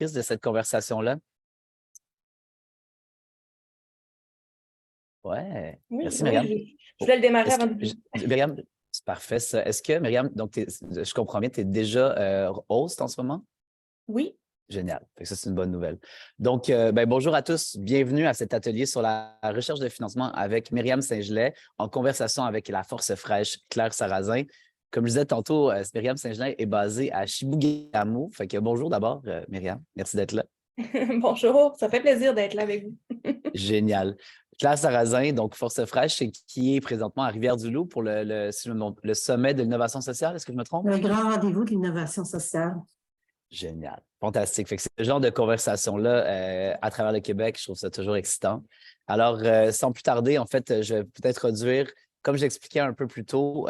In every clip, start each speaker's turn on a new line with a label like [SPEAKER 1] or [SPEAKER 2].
[SPEAKER 1] de cette conversation-là? Ouais,
[SPEAKER 2] Oui,
[SPEAKER 1] merci
[SPEAKER 2] oui,
[SPEAKER 1] Myriam.
[SPEAKER 2] je voulais le démarrer
[SPEAKER 1] Est-ce que,
[SPEAKER 2] avant de...
[SPEAKER 1] Myriam, c'est parfait ça. Est-ce que, Myriam, donc je comprends bien, tu es déjà host en ce moment?
[SPEAKER 2] Oui.
[SPEAKER 1] Génial. Fait que ça, c'est une bonne nouvelle. Donc, bonjour à tous. Bienvenue à cet atelier sur la recherche de financement avec Myriam Saint-Gelais en conversation avec la force fraîche Claire Sarrazin. Comme je disais tantôt, Myriam Saint-Gelais est basée à Chibougamau. Fait que bonjour d'abord, Myriam. Merci d'être là.
[SPEAKER 2] Bonjour, ça fait plaisir d'être là avec vous.
[SPEAKER 1] Génial. Claire Sarrazin, donc Force fraîche, qui est présentement à Rivière-du-Loup pour le sommet de l'innovation sociale. Est-ce que je me trompe?
[SPEAKER 3] Le grand rendez-vous de l'innovation sociale.
[SPEAKER 1] Génial. Fantastique. Fait que c'est ce genre de conversation-là à travers le Québec, je trouve ça toujours excitant. Alors, sans plus tarder, en fait, je vais peut-être introduire, comme j'expliquais un peu plus tôt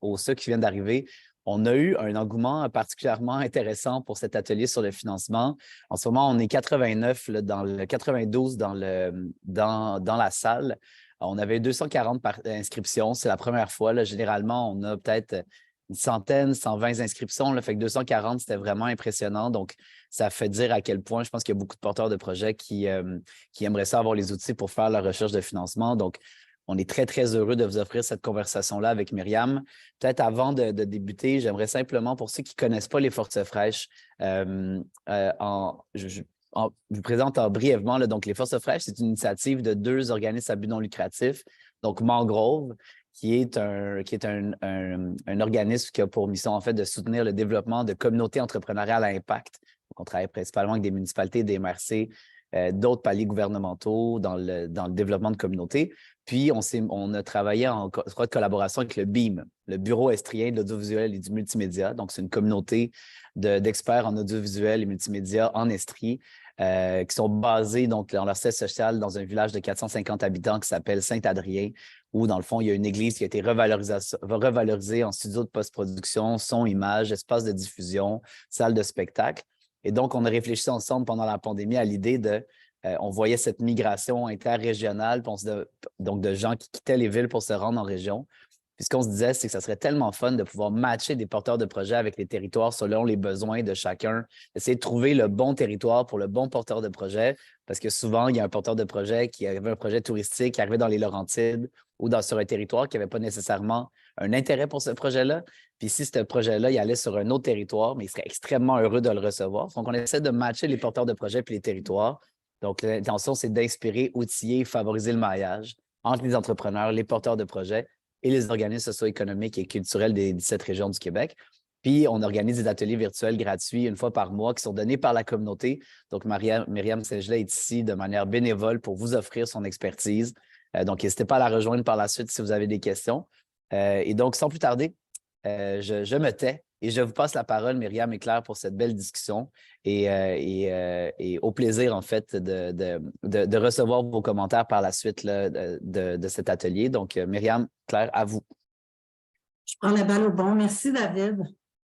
[SPEAKER 1] aux ceux qui viennent d'arriver, on a eu un engouement particulièrement intéressant pour cet atelier sur le financement. En ce moment, on est 89, là, dans le 92 dans la salle. On avait 240 inscriptions. C'est la première fois. Là. Généralement, on a peut-être une centaine, 120 inscriptions. Là, fait que 240, c'était vraiment impressionnant. Donc, ça fait dire à quel point je pense qu'il y a beaucoup de porteurs de projets qui aimeraient ça avoir les outils pour faire la recherche de financement. Donc, on est très, très heureux de vous offrir cette conversation-là avec Myriam. Peut-être avant de débuter, j'aimerais simplement, pour ceux qui ne connaissent pas les Forces fraîches, je vous présente brièvement. Là, donc, les Forces fraîches, c'est une initiative de 2 organismes à but non lucratif. Donc, Mangrove, qui est un organisme qui a pour mission, en fait, de soutenir le développement de communautés entrepreneuriales à impact. Donc, on travaille principalement avec des municipalités, des MRC, d'autres paliers gouvernementaux dans le développement de communautés. Puis, on a travaillé en étroite collaboration avec le BIM, le Bureau estrien de l'audiovisuel et du multimédia. Donc, c'est une communauté d'experts en audiovisuel et multimédia en Estrie qui sont basés donc, dans leur siège social dans un village de 450 habitants qui s'appelle Saint-Adrien, où, dans le fond, il y a une église qui a été revalorisée en studio de post-production, son, image, espace de diffusion, salle de spectacle. Et donc, on a réfléchi ensemble pendant la pandémie à l'idée on voyait cette migration interrégionale, donc de gens qui quittaient les villes pour se rendre en région. Puis ce qu'on se disait, c'est que ça serait tellement fun de pouvoir matcher des porteurs de projets avec les territoires selon les besoins de chacun, essayer de trouver le bon territoire pour le bon porteur de projet, parce que souvent, il y a un porteur de projet qui avait un projet touristique, qui arrivait dans les Laurentides ou sur un territoire qui n'avait pas nécessairement un intérêt pour ce projet-là. Puis si ce projet-là, il allait sur un autre territoire, mais il serait extrêmement heureux de le recevoir. Donc, on essaie de matcher les porteurs de projets puis les territoires. Donc, l'intention, c'est d'inspirer, outiller, favoriser le maillage entre les entrepreneurs, les porteurs de projets et les organismes socio-économiques et culturels des 17 régions du Québec. Puis, on organise des ateliers virtuels gratuits une fois par mois qui sont donnés par la communauté. Donc, Myriam Saint-Gelais est ici de manière bénévole pour vous offrir son expertise. Donc, n'hésitez pas à la rejoindre par la suite si vous avez des questions. Et donc, sans plus tarder, je me tais et je vous passe la parole, Myriam et Claire, pour cette belle discussion et au plaisir, en fait, de recevoir vos commentaires par la suite là, de cet atelier. Donc, Myriam, Claire, à vous.
[SPEAKER 3] Je prends la balle au bon. Merci, David.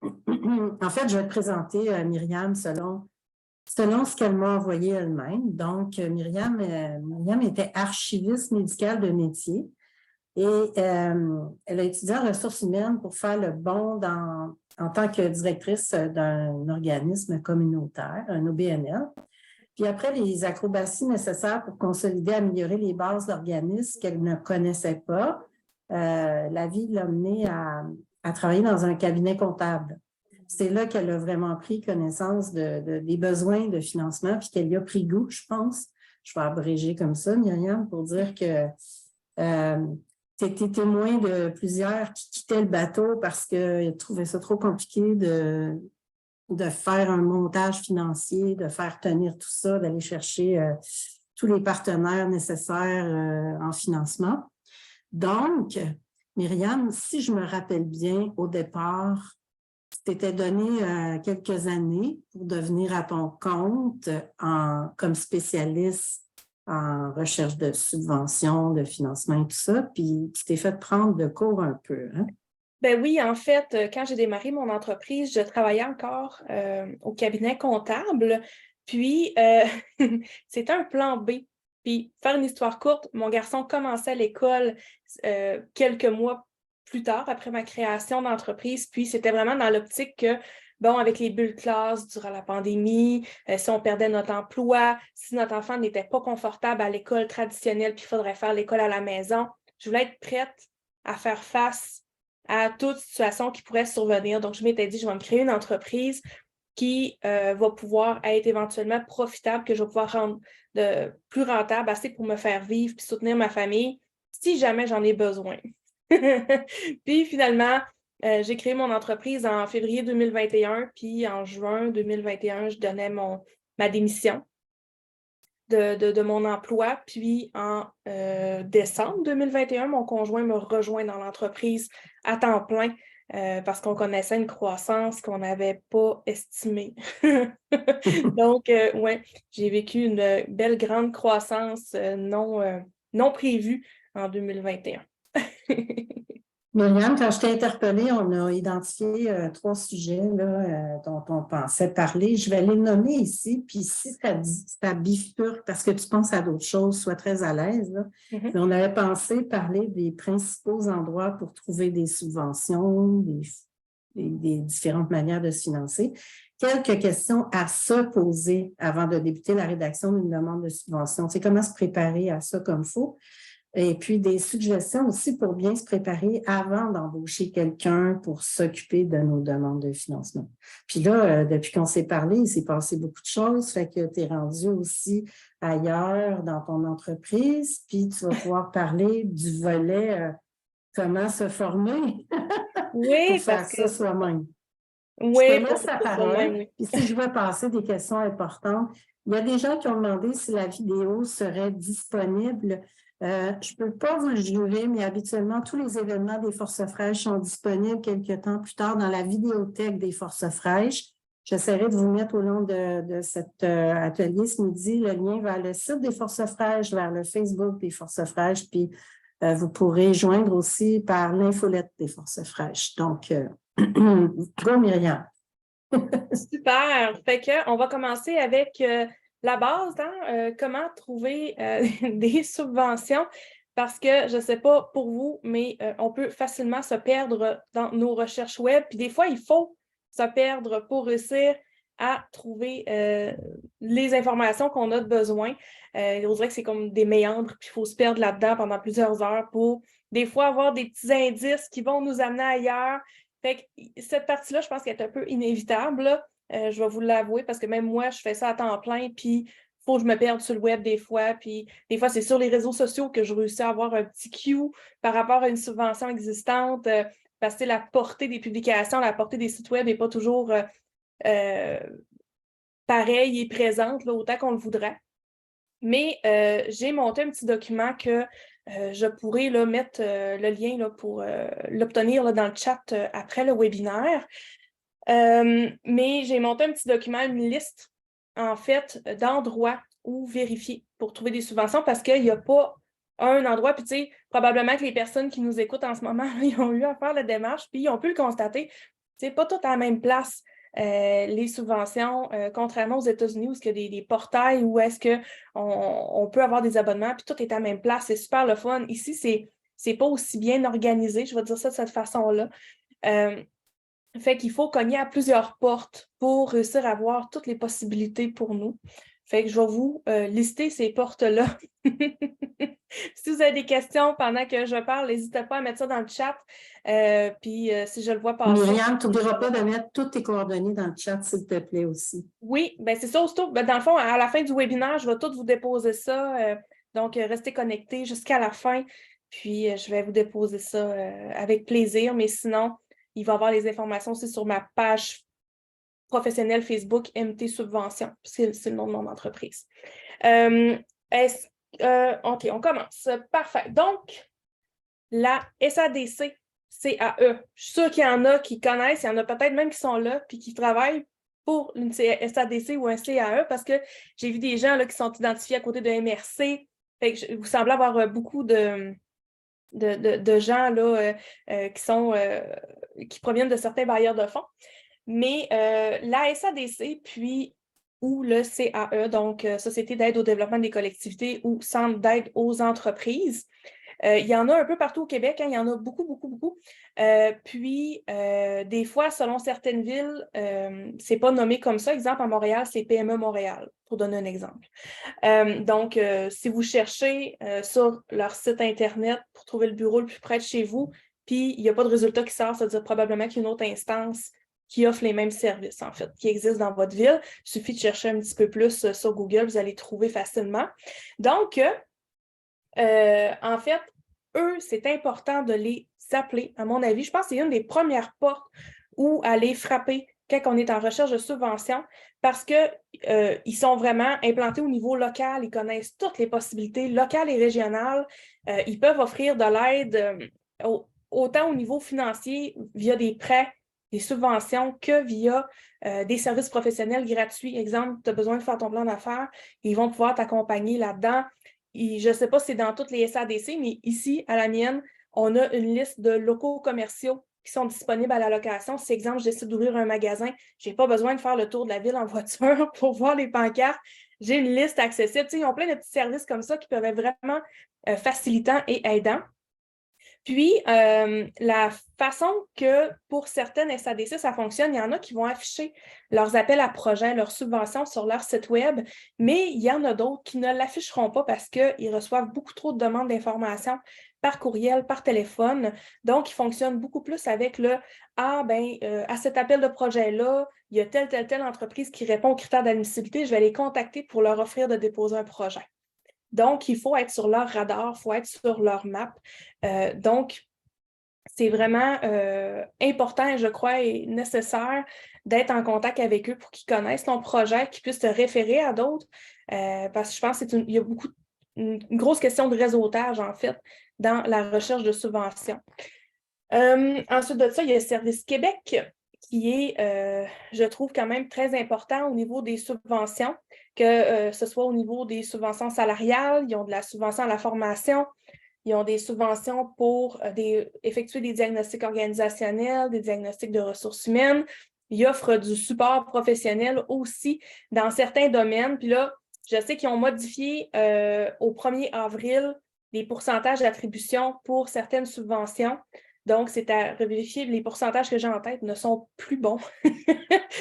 [SPEAKER 3] En fait, je vais te présenter Myriam selon ce qu'elle m'a envoyé elle-même. Donc, Myriam était archiviste médicale de métier et elle a étudié en ressources humaines pour faire le bond en tant que directrice d'un organisme communautaire, un OBNL. Puis après, les acrobaties nécessaires pour consolider, améliorer les bases d'organismes qu'elle ne connaissait pas, la vie l'a menée à travailler dans un cabinet comptable. C'est là qu'elle a vraiment pris connaissance des besoins de financement, puis qu'elle y a pris goût, je pense. Je vais abréger comme ça, Myriam, pour dire que tu étais témoin de plusieurs qui quittaient le bateau parce qu'ils trouvaient ça trop compliqué de faire un montage financier, de faire tenir tout ça, d'aller chercher tous les partenaires nécessaires en financement. Donc, Myriam, si je me rappelle bien, au départ, tu t'étais donné quelques années pour devenir à ton compte comme spécialiste en recherche de subventions, de financement et tout ça, puis tu t'es fait prendre de cours un peu, hein?
[SPEAKER 2] Ben oui, en fait, quand j'ai démarré mon entreprise, je travaillais encore au cabinet comptable, puis c'était un plan B. Puis, faire une histoire courte, mon garçon commençait à l'école quelques mois plus tard, après ma création d'entreprise, puis c'était vraiment dans l'optique que bon, avec les bulles classe durant la pandémie, si on perdait notre emploi, si notre enfant n'était pas confortable à l'école traditionnelle, puis il faudrait faire l'école à la maison, je voulais être prête à faire face à toute situation qui pourrait survenir. Donc, je m'étais dit, je vais me créer une entreprise qui va pouvoir être éventuellement profitable, que je vais pouvoir rendre plus rentable, assez pour me faire vivre puis soutenir ma famille si jamais j'en ai besoin. Puis finalement, j'ai créé mon entreprise en février 2021, puis en juin 2021, je donnais ma démission de mon emploi. Puis en décembre 2021, mon conjoint me rejoint dans l'entreprise à temps plein parce qu'on connaissait une croissance qu'on n'avait pas estimée. Donc, ouais, j'ai vécu une belle grande croissance non prévue en 2021.
[SPEAKER 3] Myriam, quand je t'ai interpellée, on a identifié 3 sujets là, dont on pensait parler. Je vais les nommer ici, puis si ça bifurque parce que tu penses à d'autres choses, sois très à l'aise. Là.
[SPEAKER 2] Mhm.
[SPEAKER 3] Mais on avait pensé parler des principaux endroits pour trouver des subventions, des différentes manières de se financer. Quelques questions à se poser avant de débuter la rédaction d'une demande de subvention. C'est comment se préparer à ça comme il faut. Et puis, des suggestions aussi pour bien se préparer avant d'embaucher quelqu'un pour s'occuper de nos demandes de financement. Puis là, depuis qu'on s'est parlé, il s'est passé beaucoup de choses, fait que tu es rendu aussi ailleurs dans ton entreprise, puis tu vas pouvoir parler du volet comment se former
[SPEAKER 2] Oui,
[SPEAKER 3] pour faire
[SPEAKER 2] parce
[SPEAKER 3] ça
[SPEAKER 2] que
[SPEAKER 3] soi-même.
[SPEAKER 2] oui,
[SPEAKER 3] Je te
[SPEAKER 2] pour
[SPEAKER 3] laisse la
[SPEAKER 2] ça,
[SPEAKER 3] parole.
[SPEAKER 2] oui.
[SPEAKER 3] Puis si je veux passer des questions importantes, il y a des gens qui ont demandé si la vidéo serait disponible. Je ne peux pas vous le jurer, mais habituellement, tous les événements des Forces fraîches sont disponibles quelques temps plus tard dans la vidéothèque des Forces fraîches. J'essaierai de vous mettre au long de cet atelier ce midi le lien vers le site des Forces fraîches, vers le Facebook des Forces fraîches, puis vous pourrez joindre aussi par l'infolette des Forces fraîches. Donc, go Myriam.
[SPEAKER 2] Super. Fait que on va commencer avec la base, hein? Comment trouver des subventions. Parce que je ne sais pas pour vous, mais on peut facilement se perdre dans nos recherches web. Puis des fois, il faut se perdre pour réussir à trouver les informations qu'on a besoin. On dirait que c'est comme des méandres, puis il faut se perdre là-dedans pendant plusieurs heures pour des fois avoir des petits indices qui vont nous amener ailleurs. Fait que cette partie-là, je pense qu'elle est un peu inévitable, là. Je vais vous l'avouer parce que même moi, je fais ça à temps plein, puis il faut que je me perde sur le web des fois, puis des fois, c'est sur les réseaux sociaux que je réussis à avoir un petit cue par rapport à une subvention existante, parce que la portée des publications, la portée des sites web n'est pas toujours pareille et présente, là, autant qu'on le voudrait. Mais j'ai monté un petit document que je pourrais là, mettre le lien là, pour l'obtenir là, dans le chat après le webinaire. Mais j'ai monté un petit document, une liste, en fait, d'endroits où vérifier pour trouver des subventions parce qu'il n'y a pas un endroit. Puis, tu sais, probablement que les personnes qui nous écoutent en ce moment, ils ont eu à faire la démarche, puis ils ont pu le constater. C'est pas tout à la même place. Les subventions, contrairement aux États-Unis où il y a des portails où est-ce qu'on peut avoir des abonnements, puis tout est à la même place. C'est super le fun. Ici, c'est pas aussi bien organisé, je vais dire ça de cette façon-là. Fait qu'il faut cogner à plusieurs portes pour réussir à voir toutes les possibilités pour nous. Fait que je vais vous lister ces portes-là. Si vous avez des questions pendant que je parle, n'hésitez pas à mettre ça dans le chat. Puis si je le vois passer.
[SPEAKER 3] Myriam, tu n'oublieras pas de mettre toutes tes coordonnées dans le chat, s'il te plaît aussi.
[SPEAKER 2] Oui, ben c'est ça. Dans le fond, à la fin du webinaire, je vais tout vous déposer ça. Donc, restez connectés jusqu'à la fin. Puis, je vais vous déposer ça avec plaisir. Mais sinon, il va y avoir les informations aussi sur ma page professionnelle Facebook MT Subvention. C'est le nom de mon entreprise. OK, on commence. Parfait. Donc, la SADC, CAE. Je suis sûre qu'il y en a qui connaissent, il y en a peut-être même qui sont là puis qui travaillent pour une SADC ou un CAE parce que j'ai vu des gens là, qui sont identifiés à côté de MRC. Fait que vous semblez avoir beaucoup de gens là, qui proviennent de certains bailleurs de fonds. Mais la SADC, puis ou le CAE, donc Société d'aide au développement des collectivités ou Centre d'aide aux entreprises, Il y en a un peu partout au Québec, hein, il y en a beaucoup, beaucoup, beaucoup. Puis, des fois, selon certaines villes, c'est pas nommé comme ça. Exemple, à Montréal, c'est PME Montréal, pour donner un exemple. Donc, si vous cherchez sur leur site Internet pour trouver le bureau le plus près de chez vous, puis il n'y a pas de résultat qui sort, ça veut dire probablement qu'il y a une autre instance qui offre les mêmes services, en fait, qui existent dans votre ville. Il suffit de chercher un petit peu plus sur Google, vous allez trouver facilement. Donc, en fait, eux, c'est important de les appeler, à mon avis. Je pense que c'est une des premières portes où aller frapper quand on est en recherche de subventions parce qu'ils sont vraiment implantés au niveau local. Ils connaissent toutes les possibilités locales et régionales. Ils peuvent offrir de l'aide autant au niveau financier via des prêts, des subventions que via des services professionnels gratuits. Exemple, tu as besoin de faire ton plan d'affaires, ils vont pouvoir t'accompagner là-dedans. Je ne sais pas si c'est dans toutes les SADC, mais ici, à la mienne, on a une liste de locaux commerciaux qui sont disponibles à la location. Si, exemple, je décide d'ouvrir un magasin, je n'ai pas besoin de faire le tour de la ville en voiture pour voir les pancartes. J'ai une liste accessible. Tu sais, ils ont plein de petits services comme ça qui peuvent être vraiment facilitants et aidants. Puis, la façon que pour certaines SADC, ça fonctionne, il y en a qui vont afficher leurs appels à projets, leurs subventions sur leur site web, mais il y en a d'autres qui ne l'afficheront pas parce qu'ils reçoivent beaucoup trop de demandes d'informations par courriel, par téléphone. Donc, ils fonctionnent beaucoup plus avec le « Ah, à cet appel de projet-là, il y a telle entreprise qui répond aux critères d'admissibilité, je vais les contacter pour leur offrir de déposer un projet. » Donc, il faut être sur leur radar, il faut être sur leur map. Donc, c'est vraiment important, je crois, et nécessaire d'être en contact avec eux pour qu'ils connaissent ton projet, qu'ils puissent te référer à d'autres. Parce que je pense qu'il y a une grosse question de réseautage, en fait, dans la recherche de subventions. Ensuite de ça, il y a Service Québec, qui est, je trouve, quand même très important au niveau des subventions, que ce soit au niveau des subventions salariales, ils ont de la subvention à la formation, ils ont des subventions pour effectuer des diagnostics organisationnels, des diagnostics de ressources humaines. Ils offrent du support professionnel aussi dans certains domaines. Puis là, je sais qu'ils ont modifié au 1er avril les pourcentages d'attribution pour certaines subventions. Donc, c'est à revérifier. Les pourcentages que j'ai en tête ne sont plus bons. Il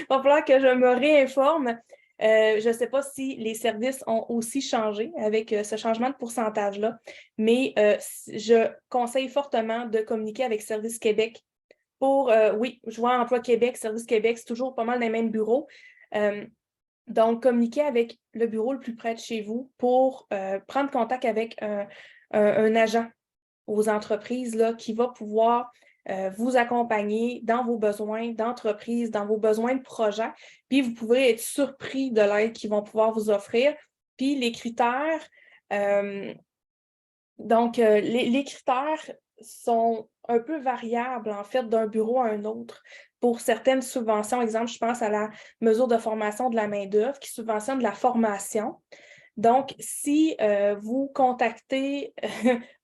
[SPEAKER 2] va falloir que je me réinforme. Je ne sais pas si les services ont aussi changé avec ce changement de pourcentage-là, mais je conseille fortement de communiquer avec Service Québec pour, oui, je vois Emploi Québec, Service Québec, c'est toujours pas mal dans les mêmes bureaux. Donc, communiquer avec le bureau le plus près de chez vous pour prendre contact avec un agent aux entreprises là, qui va pouvoir vous accompagner dans vos besoins d'entreprise, dans vos besoins de projet. Puis, vous pouvez être surpris de l'aide qu'ils vont pouvoir vous offrir. Puis, les critères, les critères sont un peu variables, en fait, d'un bureau à un autre. Pour certaines subventions, exemple, je pense à la mesure de formation de la main-d'œuvre qui subventionne de la formation. Donc, si vous contactez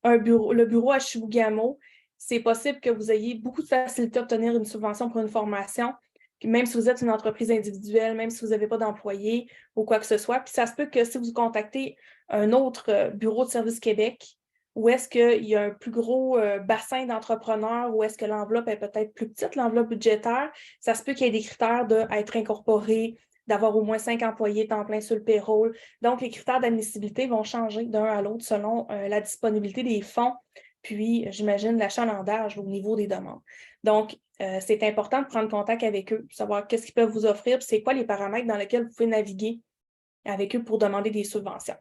[SPEAKER 2] le bureau à Chibougamau, c'est possible que vous ayez beaucoup de facilité à obtenir une subvention pour une formation, puis même si vous êtes une entreprise individuelle, même si vous n'avez pas d'employés ou quoi que ce soit. Puis ça se peut que si vous contactez un autre bureau de Service Québec, où est-ce qu'il y a un plus gros bassin d'entrepreneurs, où est-ce que l'enveloppe est peut-être plus petite, l'enveloppe budgétaire, ça se peut qu'il y ait des critères d'être incorporé, d'avoir au moins 5 employés temps plein sur le payroll. Donc, les critères d'admissibilité vont changer d'un à l'autre selon la disponibilité des fonds, puis, j'imagine, l'achalandage au niveau des demandes. Donc, c'est important de prendre contact avec eux, savoir qu'est-ce qu'ils peuvent vous offrir, puis c'est quoi les paramètres dans lesquels vous pouvez naviguer avec eux pour demander des subventions.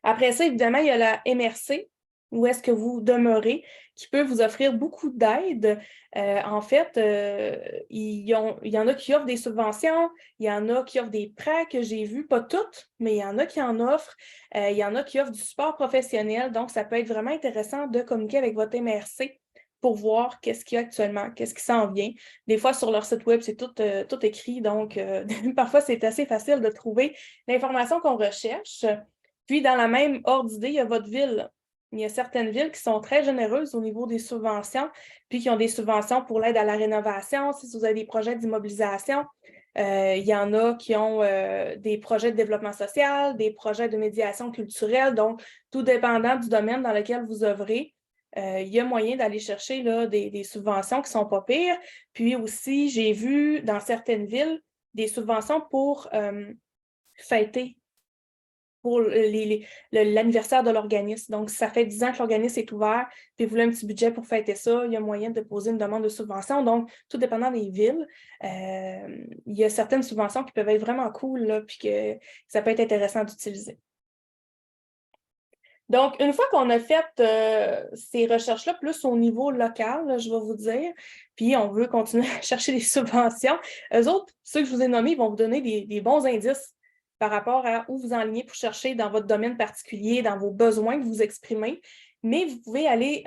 [SPEAKER 2] Après ça, évidemment, il y a la MRC, où est-ce que vous demeurez, qui peut vous offrir beaucoup d'aide. En fait, il y en a qui offrent des subventions, il y en a qui offrent des prêts que j'ai vus, pas toutes, mais il y en a qui en offrent. Il y en a qui offrent du support professionnel, donc ça peut être vraiment intéressant de communiquer avec votre MRC pour voir qu'est-ce qu'il y a actuellement, qu'est-ce qui s'en vient. Des fois, sur leur site web, c'est tout écrit, donc parfois, c'est assez facile de trouver l'information qu'on recherche. Puis, dans la même ordre d'idée, il y a votre ville. Il y a certaines villes qui sont très généreuses au niveau des subventions, puis qui ont des subventions pour l'aide à la rénovation, si vous avez des projets d'immobilisation. Il y en a qui ont des projets de développement social, des projets de médiation culturelle. Donc, tout dépendant du domaine dans lequel vous œuvrez, il y a moyen d'aller chercher là, des subventions qui ne sont pas pires. Puis aussi, j'ai vu dans certaines villes des subventions pour fêter pour l'anniversaire de l'organisme. Donc, ça fait 10 ans que l'organisme est ouvert, puis vous voulez un petit budget pour fêter ça, il y a moyen de poser une demande de subvention. Donc, tout dépendant des villes, il y a certaines subventions qui peuvent être vraiment cool, là, puis que ça peut être intéressant d'utiliser. Donc, une fois qu'on a fait ces recherches-là, plus au niveau local, là, je vais vous dire, puis on veut continuer à chercher des subventions, eux autres, ceux que je vous ai nommés, vont vous donner des bons indices par rapport à où vous enlignez pour chercher dans votre domaine particulier, dans vos besoins que vous exprimez. Mais vous pouvez aller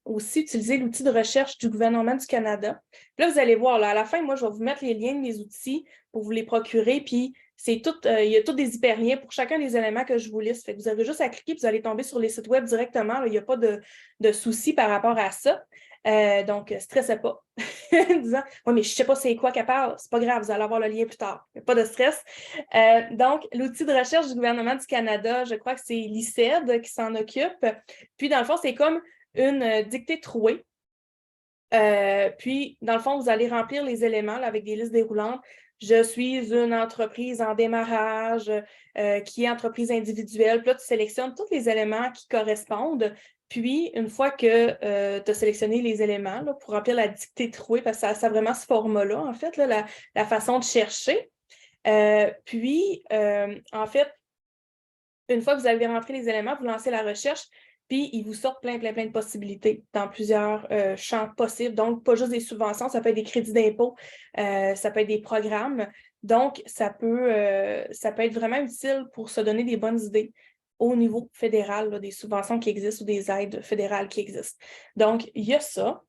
[SPEAKER 2] aussi utiliser l'outil de recherche du gouvernement du Canada. Puis là, vous allez voir, là, à la fin, moi, je vais vous mettre les liens de mes outils pour vous les procurer. Puis c'est tout, il y a tous des hyperliens pour chacun des éléments que je vous liste. Fait que vous avez juste à cliquer, puis vous allez tomber sur les sites web directement. Là, il n'y a pas de souci par rapport à ça. Donc, stressez pas. Disant, oui, mais je ne sais pas c'est quoi qu'elle parle. C'est pas grave, vous allez avoir le lien plus tard. Pas de stress. Donc, l'outil de recherche du gouvernement du Canada, je crois que c'est l'ICED qui s'en occupe. Puis, dans le fond, c'est comme une dictée trouée. Puis, dans le fond, vous allez remplir les éléments là, avec des listes déroulantes. Je suis une entreprise en démarrage, qui est entreprise individuelle. Puis là, tu sélectionnes tous les éléments qui correspondent. Puis, une fois que tu as sélectionné les éléments là, pour remplir la dictée trouée, parce que ça a vraiment ce format-là, en fait, là, la façon de chercher. En fait, une fois que vous avez rentré les éléments, vous lancez la recherche, puis ils vous sortent plein de possibilités dans plusieurs champs possibles. Donc, pas juste des subventions, ça peut être des crédits d'impôt, ça peut être des programmes. Donc, ça peut être vraiment utile pour se donner des bonnes idées au niveau fédéral, là, des subventions qui existent ou des aides fédérales qui existent. Donc, il y a ça.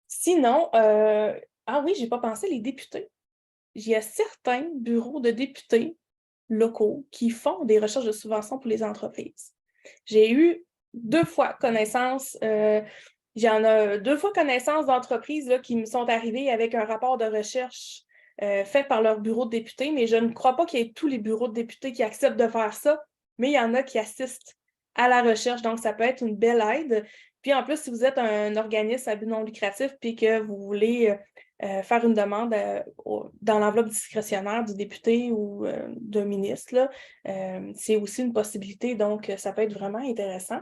[SPEAKER 2] Sinon, ah oui, je n'ai pas pensé, les députés. Il y a certains bureaux de députés locaux qui font des recherches de subventions pour les entreprises. J'ai eu 2 fois connaissance, j'en ai 2 fois connaissance d'entreprises là, qui me sont arrivées avec un rapport de recherche fait par leur bureau de députés, mais je ne crois pas qu'il y ait tous les bureaux de députés qui acceptent de faire ça, mais il y en a qui assistent à la recherche, donc ça peut être une belle aide. Puis en plus, si vous êtes un organisme à but non lucratif puis que vous voulez faire une demande dans l'enveloppe discrétionnaire du député ou d'un ministre, là, c'est aussi une possibilité, donc ça peut être vraiment intéressant.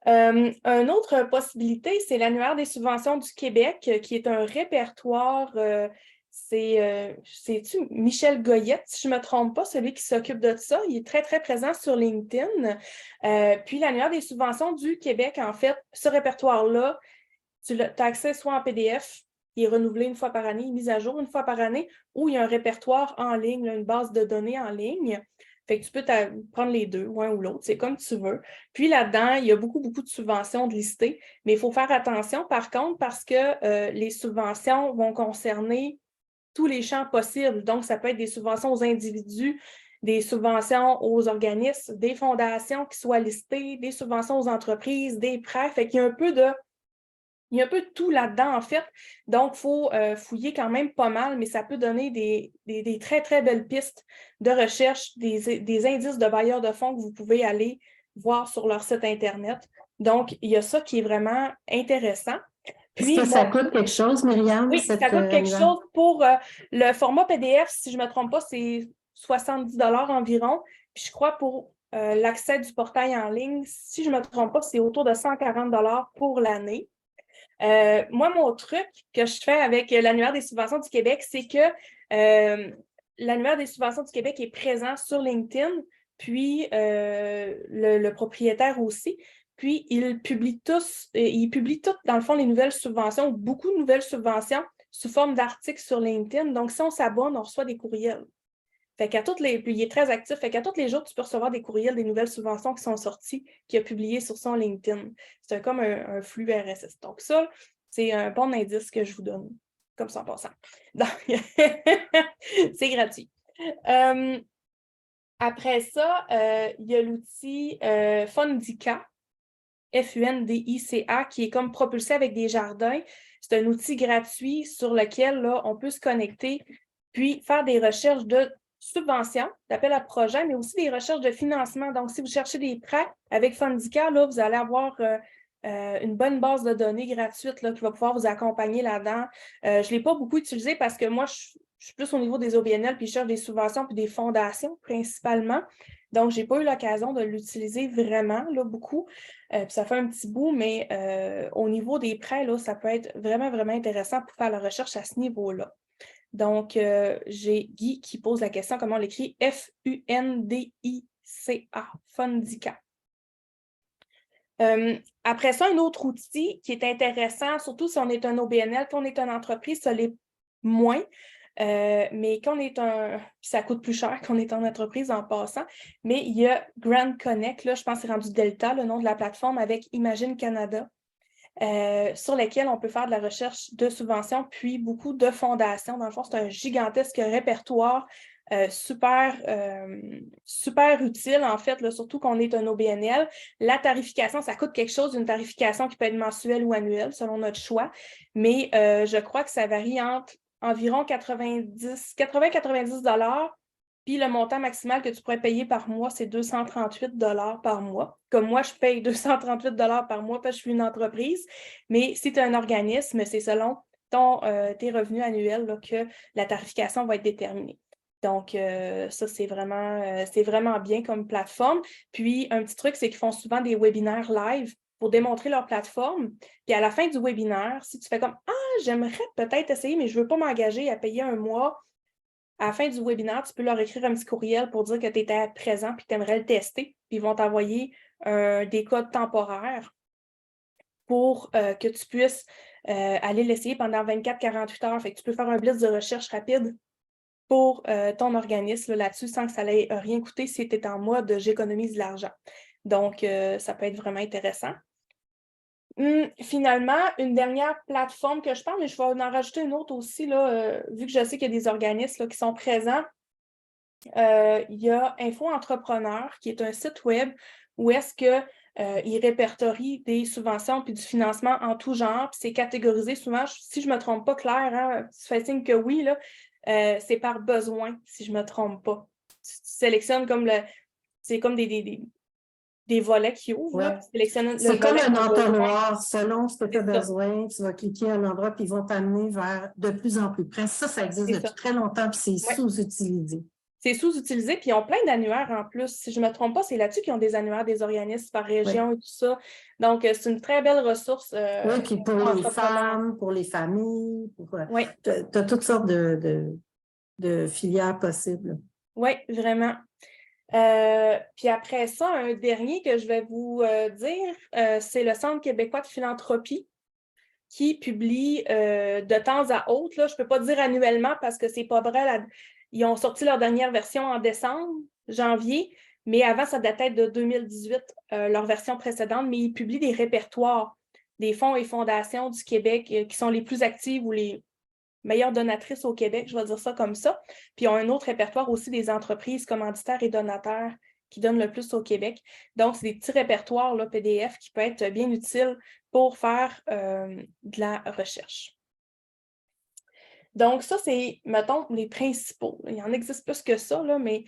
[SPEAKER 2] Une autre possibilité, c'est l'annuaire des subventions du Québec, qui est un répertoire, c'est-tu Michel Goyette, si je ne me trompe pas, celui qui s'occupe de ça. Il est très présent sur LinkedIn. Puis l'annuaire des subventions du Québec, en fait, ce répertoire-là, tu as accès soit en PDF, qui est renouvelé une fois par année, mis à jour une fois par année, ou il y a un répertoire en ligne, là, une base de données en ligne. Fait que tu peux prendre les deux, ou un ou l'autre, c'est comme tu veux. Puis là-dedans, il y a beaucoup de subventions de listées, mais il faut faire attention par contre parce que les subventions vont concerner tous les champs possibles. Donc, ça peut être des subventions aux individus, des subventions aux organismes, des fondations qui soient listées, des subventions aux entreprises, des prêts. Fait qu'il y a un peu de tout là-dedans, en fait. Donc, il faut fouiller quand même pas mal, mais ça peut donner des très belles pistes de recherche, des indices de bailleurs de fonds que vous pouvez aller voir sur leur site Internet. Donc, il y a ça qui est vraiment intéressant.
[SPEAKER 3] Puis, est-ce que ça coûte quelque chose, Myriam?
[SPEAKER 2] Oui, ça coûte quelque chose pour le format PDF, si je ne me trompe pas, c'est 70 $ environ. Puis je crois pour l'accès du portail en ligne, si je ne me trompe pas, c'est autour de 140 $ pour l'année. Moi, mon truc que je fais avec l'annuaire des subventions du Québec, c'est que l'annuaire des subventions du Québec est présent sur LinkedIn, puis le propriétaire aussi. Puis, ils publient toutes, dans le fond, les nouvelles subventions, beaucoup de nouvelles subventions sous forme d'articles sur LinkedIn. Donc, si on s'abonne, on reçoit des courriels. Fait qu'à puis il est très actif. Fait qu'à tous les jours, tu peux recevoir des courriels des nouvelles subventions qui sont sorties, qu'il a publiées sur son LinkedIn. C'est comme un flux RSS. Donc, ça, c'est un bon indice que je vous donne, comme ça en passant. Donc, c'est gratuit. Après ça, il y a l'outil Fundica, Fundica, qui est comme propulsé avec des jardins. C'est un outil gratuit sur lequel là, on peut se connecter puis faire des recherches de subventions, d'appel à projet, mais aussi des recherches de financement. Donc, si vous cherchez des prêts avec Fundica, là, vous allez avoir une bonne base de données gratuite là, qui va pouvoir vous accompagner là-dedans. Je ne l'ai pas beaucoup utilisé parce que moi, je suis plus au niveau des OBNL, puis je cherche des subventions puis des fondations principalement. Donc, je n'ai pas eu l'occasion de l'utiliser vraiment, là, beaucoup. Puis ça fait un petit bout, mais au niveau des prêts, là, ça peut être vraiment, vraiment intéressant pour faire la recherche à ce niveau-là. Donc, j'ai Guy qui pose la question, comment on l'écrit? Fundica, Fundica. Après ça, un autre outil qui est intéressant, surtout si on est un OBNL, quand on est une entreprise, ça l'est moins. Mais quand on est ça coûte plus cher qu'on est en entreprise en passant, mais il y a Grand Connect, là, je pense que c'est rendu Delta, le nom de la plateforme, avec Imagine Canada, sur lesquels on peut faire de la recherche de subventions, puis beaucoup de fondations. Dans le fond, c'est un gigantesque répertoire super utile, en fait, là, surtout qu'on est un OBNL. La tarification, ça coûte quelque chose, une tarification qui peut être mensuelle ou annuelle, selon notre choix, mais je crois que ça varie entre environ 80-90 $, puis le montant maximal que tu pourrais payer par mois, c'est 238 $ par mois. Comme moi, je paye 238 $ par mois parce que je suis une entreprise. Mais si tu es un organisme, c'est selon tes revenus annuels là, que la tarification va être déterminée. Donc, ça, c'est vraiment bien comme plateforme. Puis, un petit truc, c'est qu'ils font souvent des webinaires live pour démontrer leur plateforme. Puis, à la fin du webinaire, si tu fais comme « Ah, j'aimerais peut-être essayer, mais je ne veux pas m'engager à payer un mois », à la fin du webinaire, tu peux leur écrire un petit courriel pour dire que tu étais présent et que tu aimerais le tester. Puis ils vont t'envoyer des codes temporaires pour que tu puisses aller l'essayer pendant 24-48 heures. Fait que tu peux faire un blitz de recherche rapide pour ton organisme là-dessus sans que ça n'ait rien coûter si tu es en mode « j'économise de l'argent ». Donc, ça peut être vraiment intéressant. Finalement, une dernière plateforme que je parle, mais je vais en rajouter une autre aussi, là, vu que je sais qu'il y a des organismes là, qui sont présents. Il y a Info Entrepreneur, qui est un site web où est-ce qu'il répertorie des subventions puis du financement en tout genre. Puis c'est catégorisé souvent, si je ne me trompe pas, Claire, hein, tu fais signe que oui, là, c'est par besoin, si je ne me trompe pas. Tu sélectionnes comme c'est comme des volets qui ouvrent.
[SPEAKER 3] Ouais.
[SPEAKER 2] Là,
[SPEAKER 3] c'est comme un entonnoir. Selon ce que tu as besoin, tu vas cliquer à un endroit puis ils vont t'amener vers de plus en plus près. Ça existe depuis très longtemps puis c'est sous-utilisé.
[SPEAKER 2] C'est sous-utilisé, puis ils ont plein d'annuaires en plus. Si je ne me trompe pas, c'est là-dessus qu'ils ont des annuaires des organismes par région et tout ça. Donc, c'est une très belle ressource.
[SPEAKER 3] Oui, puis pour les femmes, pour les familles, tu as toutes sortes de filières possibles.
[SPEAKER 2] Oui, vraiment. Puis après ça, un dernier que je vais vous dire, c'est le Centre québécois de philanthropie qui publie de temps à autre. Là, je ne peux pas dire annuellement parce que c'est pas vrai. Ils ont sorti leur dernière version en décembre, janvier, mais avant, ça datait de 2018, leur version précédente, mais ils publient des répertoires des fonds et fondations du Québec qui sont les plus actives ou les meilleures donatrices au Québec, je vais dire ça comme ça. Puis ils ont un autre répertoire aussi des entreprises commanditaires et donateurs qui donnent le plus au Québec. Donc, c'est des petits répertoires là, PDF qui peuvent être bien utiles pour faire de la recherche. Donc, ça, c'est, mettons, les principaux. Il y en existe plus que ça, là, mais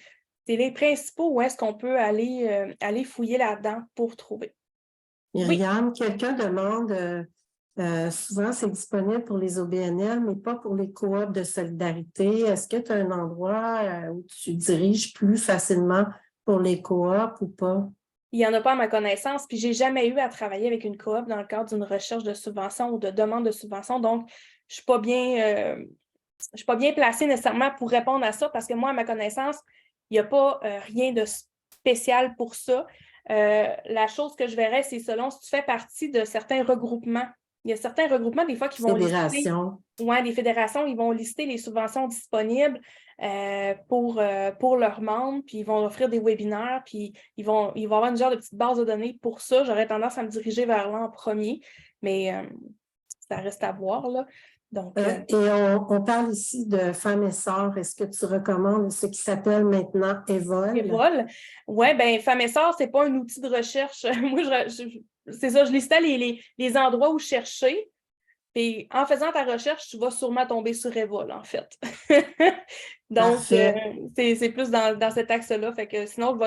[SPEAKER 2] c'est les principaux où est-ce qu'on peut aller fouiller là-dedans pour trouver.
[SPEAKER 3] Myriam, quelqu'un demande, souvent c'est disponible pour les OBNL, mais pas pour les coops de solidarité. Est-ce que tu as un endroit où tu diriges plus facilement pour les coops ou pas?
[SPEAKER 2] Il n'y en a pas à ma connaissance, puis je n'ai jamais eu à travailler avec une coop dans le cadre d'une recherche de subvention ou de demande de subvention. Donc, je ne suis pas bien placée nécessairement pour répondre à ça parce que moi, à ma connaissance, il n'y a pas rien de spécial pour ça. La chose que je verrais, c'est selon si tu fais partie de certains regroupements. Il y a certains regroupements, des fois, qui vont lister... des fédérations, ils vont lister les subventions disponibles pour leurs membres, puis ils vont offrir des webinaires, puis ils vont avoir une genre de petite base de données pour ça. J'aurais tendance à me diriger vers là en premier, mais ça reste à voir, là. Donc,
[SPEAKER 3] et on parle ici de Femmes et Sœurs. Est-ce que tu recommandes ce qui s'appelle maintenant Evol?
[SPEAKER 2] Evol. Oui, bien, Femmes et Sœurs, ce n'est pas un outil de recherche. Moi, c'est ça, je listais les endroits où chercher. Puis en faisant ta recherche, tu vas sûrement tomber sur Evol, en fait. Donc, c'est plus dans cet axe-là. Fait que sinon,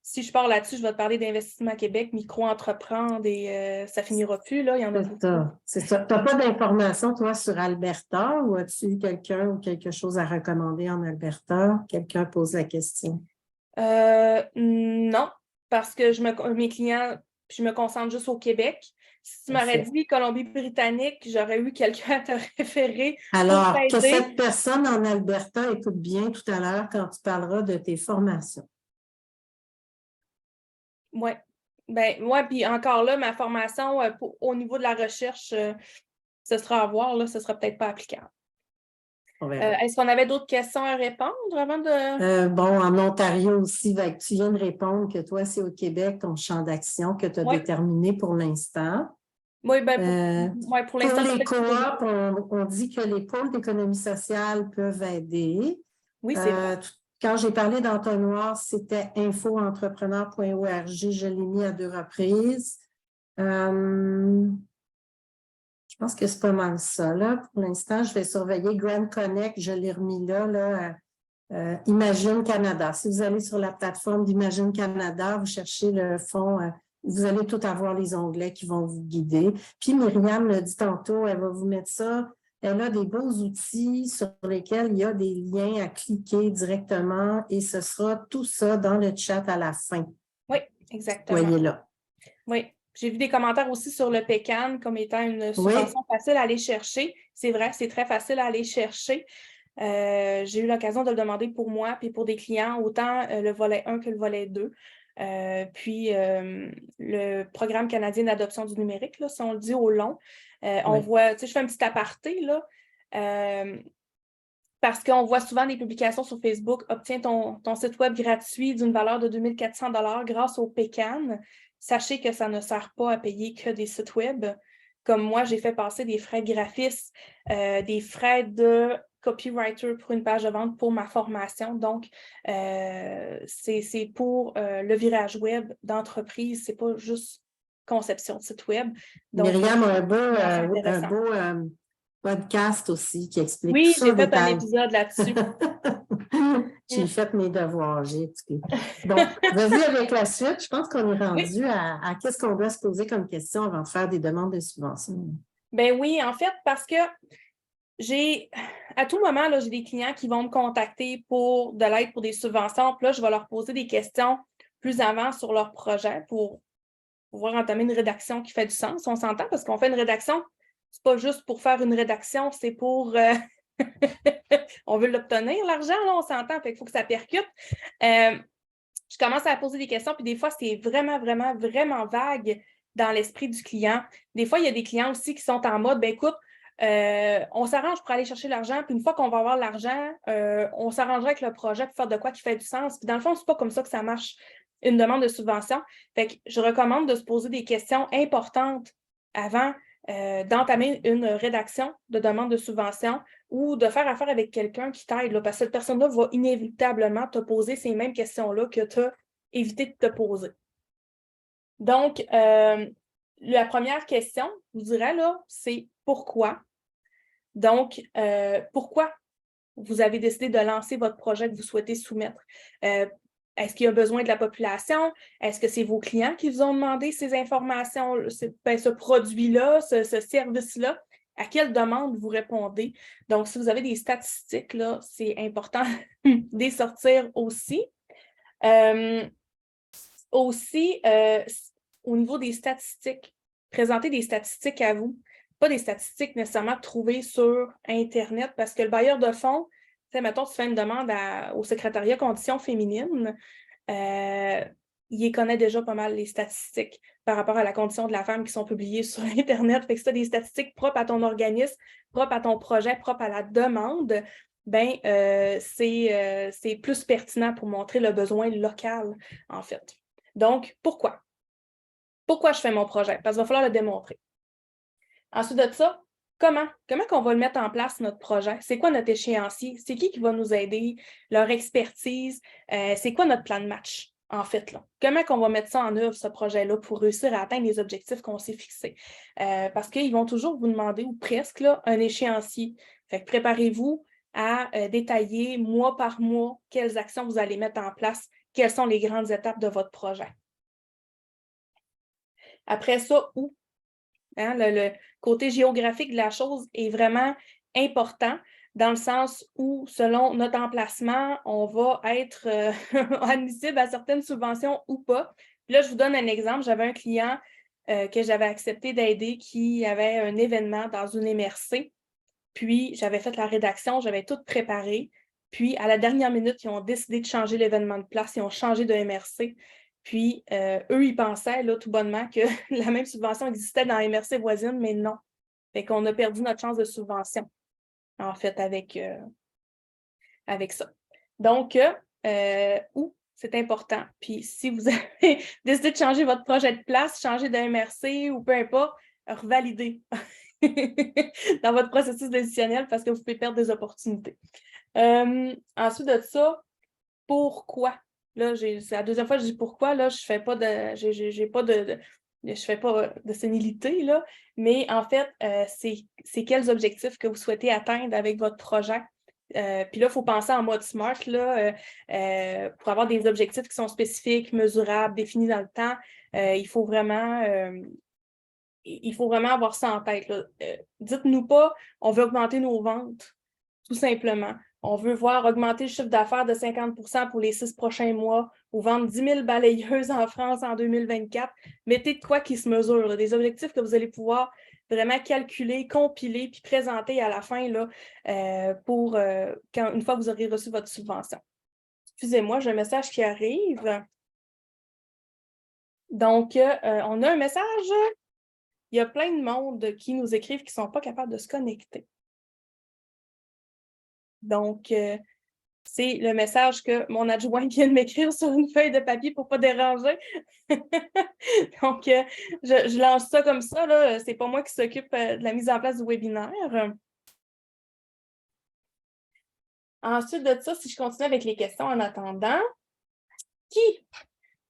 [SPEAKER 2] si je pars là-dessus, je vais te parler d'Investissement Québec, micro-entreprendre et ça finira plus, là. Il y en a beaucoup.
[SPEAKER 3] C'est ça. Tu n'as pas d'informations, toi, sur Alberta, ou as-tu quelqu'un ou quelque chose à recommander en Alberta? Quelqu'un pose la question.
[SPEAKER 2] Non, parce que mes clients, je me concentre juste au Québec. Si tu m'aurais dit Colombie-Britannique, j'aurais eu quelqu'un à te référer.
[SPEAKER 3] Alors, que cette personne en Alberta écoute bien tout à l'heure quand tu parleras de tes formations.
[SPEAKER 2] Oui. Puis encore là, ma formation au niveau de la recherche, ce sera à voir, là, ce ne sera peut-être pas applicable. Est-ce qu'on avait d'autres questions à répondre avant de...
[SPEAKER 3] Bon, en Ontario aussi, tu viens de répondre que toi, c'est au Québec ton champ d'action que tu as déterminé pour l'instant.
[SPEAKER 2] Oui, pour l'instant.
[SPEAKER 3] Pour les coops, on dit que les pôles d'économie sociale peuvent aider.
[SPEAKER 2] Oui, c'est vrai.
[SPEAKER 3] Quand j'ai parlé d'entonnoir, c'était infoentrepreneur.org. Je l'ai mis à 2 reprises. Je pense que c'est pas mal ça. Là. Pour l'instant, je vais surveiller Grand Connect. Je l'ai remis là Imagine Canada. Si vous allez sur la plateforme d'Imagine Canada, vous cherchez le fonds, vous allez tout avoir les onglets qui vont vous guider. Puis Myriam l'a dit tantôt, elle va vous mettre ça. Elle a des beaux outils sur lesquels il y a des liens à cliquer directement et ce sera tout ça dans le chat à la fin.
[SPEAKER 2] Oui, exactement.
[SPEAKER 3] Voyez là.
[SPEAKER 2] Oui. J'ai vu des commentaires aussi sur le PECAN comme étant une subvention facile à aller chercher. C'est vrai, c'est très facile à aller chercher. J'ai eu l'occasion de le demander pour moi puis pour des clients, autant le volet 1 que le volet 2. Puis le Programme canadien d'adoption du numérique, là, si on le dit au long, on voit, tu sais, je fais un petit aparté, là, parce qu'on voit souvent des publications sur Facebook, obtiens ton site web gratuit d'une valeur de 2 400 $ grâce au PECAN. Sachez que ça ne sert pas à payer que des sites web. Comme moi, j'ai fait passer des frais de graphiste, des frais de copywriter pour une page de vente pour ma formation. Donc, c'est pour le virage web d'entreprise. C'est pas juste conception de site web. Donc,
[SPEAKER 3] Myriam a un beau podcast aussi qui explique
[SPEAKER 2] tout
[SPEAKER 3] ça.
[SPEAKER 2] Oui, j'ai fait un épisode là-dessus.
[SPEAKER 3] J'ai fait mes devoirs, j'ai expliqué. Donc, vas-y avec la suite. Je pense qu'on est rendu à qu'est-ce qu'on doit se poser comme question avant de faire des demandes de subvention.
[SPEAKER 2] Ben oui, en fait, parce que à tout moment, là, j'ai des clients qui vont me contacter pour de l'aide pour des subventions. Puis là, je vais leur poser des questions plus avant sur leur projet pour pouvoir entamer une rédaction qui fait du sens. On s'entend parce qu'on fait une rédaction, c'est pas juste pour faire une rédaction, c'est pour... on veut l'obtenir, l'argent, là, on s'entend, fait qu'il faut que ça percute. Je commence à poser des questions, puis des fois, c'est vraiment, vraiment, vraiment vague dans l'esprit du client. Des fois, il y a des clients aussi qui sont en mode, ben écoute, on s'arrange pour aller chercher l'argent, puis une fois qu'on va avoir l'argent, on s'arrangera avec le projet pour faire de quoi qui fait du sens. Puis dans le fond, c'est pas comme ça que ça marche, une demande de subvention. Fait que je recommande de se poser des questions importantes avant d'entamer une rédaction de demande de subvention ou de faire affaire avec quelqu'un qui t'aide, parce que cette personne-là va inévitablement te poser ces mêmes questions-là que tu as évité de te poser. Donc, la première question, je vous dirais, là, c'est pourquoi? Donc, pourquoi vous avez décidé de lancer votre projet que vous souhaitez soumettre? Est-ce qu'il y a besoin de la population? Est-ce que c'est vos clients qui vous ont demandé ces informations, ce produit-là, ce service-là? À quelle demande vous répondez? Donc, si vous avez des statistiques, là, c'est important d'y sortir aussi. Au niveau des statistiques, présenter des statistiques à vous, pas des statistiques nécessairement trouvées sur Internet, parce que le bailleur de fonds, mettons, tu fais une demande au secrétariat conditions féminines, il connaît déjà pas mal les statistiques par rapport à la condition de la femme qui sont publiées sur Internet. Fait que si tu as des statistiques propres à ton organisme, propres à ton projet, propres à la demande, c'est plus pertinent pour montrer le besoin local, en fait. Donc, pourquoi? Pourquoi je fais mon projet? Parce qu'il va falloir le démontrer. Ensuite de ça, comment qu'on va le mettre en place, notre projet? C'est quoi notre échéancier? C'est qui va nous aider? Leur expertise? C'est quoi notre plan de match? en fait, là. Comment qu'on va mettre ça en œuvre, ce projet-là, pour réussir à atteindre les objectifs qu'on s'est fixés? Parce qu'ils vont toujours vous demander, ou presque, là, un échéancier. Fait que préparez-vous à détailler mois par mois quelles actions vous allez mettre en place, quelles sont les grandes étapes de votre projet. Après ça, où? Hein, le côté géographique de la chose est vraiment important dans le sens où, selon notre emplacement, on va être admissible à certaines subventions ou pas. Puis là, je vous donne un exemple. J'avais un client que j'avais accepté d'aider qui avait un événement dans une MRC. Puis, j'avais fait la rédaction, j'avais tout préparé. Puis, à la dernière minute, ils ont décidé de changer l'événement de place. Ils ont changé de MRC. Puis, eux, ils pensaient, là, tout bonnement, que la même subvention existait dans la MRC voisine, mais non. Fait qu'on a perdu notre chance de subvention, en fait, avec ça. Donc, où c'est important. Puis, si vous avez décidé de changer votre projet de place, changer de MRC ou peu importe, revalidez dans votre processus décisionnel parce que vous pouvez perdre des opportunités. Ensuite de ça, pourquoi? Là, c'est la deuxième fois que je dis pourquoi. Là, je fais pas de. Je fais pas de sénilité, là, mais en fait, c'est quels objectifs que vous souhaitez atteindre avec votre projet. Puis là, il faut penser en mode SMART là, pour avoir des objectifs qui sont spécifiques, mesurables, définis dans le temps. Il faut vraiment avoir ça en tête. Dites-nous pas, on veut augmenter nos ventes, tout simplement. On veut voir augmenter le chiffre d'affaires de 50% pour les 6 prochains mois ou vendre 10 000 balayeuses en France en 2024. Mettez de quoi qui se mesure, là, des objectifs que vous allez pouvoir vraiment calculer, compiler puis présenter à la fin là, une fois que vous aurez reçu votre subvention. Excusez-moi, j'ai un message qui arrive. Donc, on a un message. Il y a plein de monde qui nous écrivent qui ne sont pas capables de se connecter. Donc, c'est le message que mon adjoint vient de m'écrire sur une feuille de papier pour ne pas déranger. Donc, je lance ça comme ça. Ce n'est pas moi qui s'occupe de la mise en place du webinaire. Ensuite de ça, si je continue avec les questions en attendant,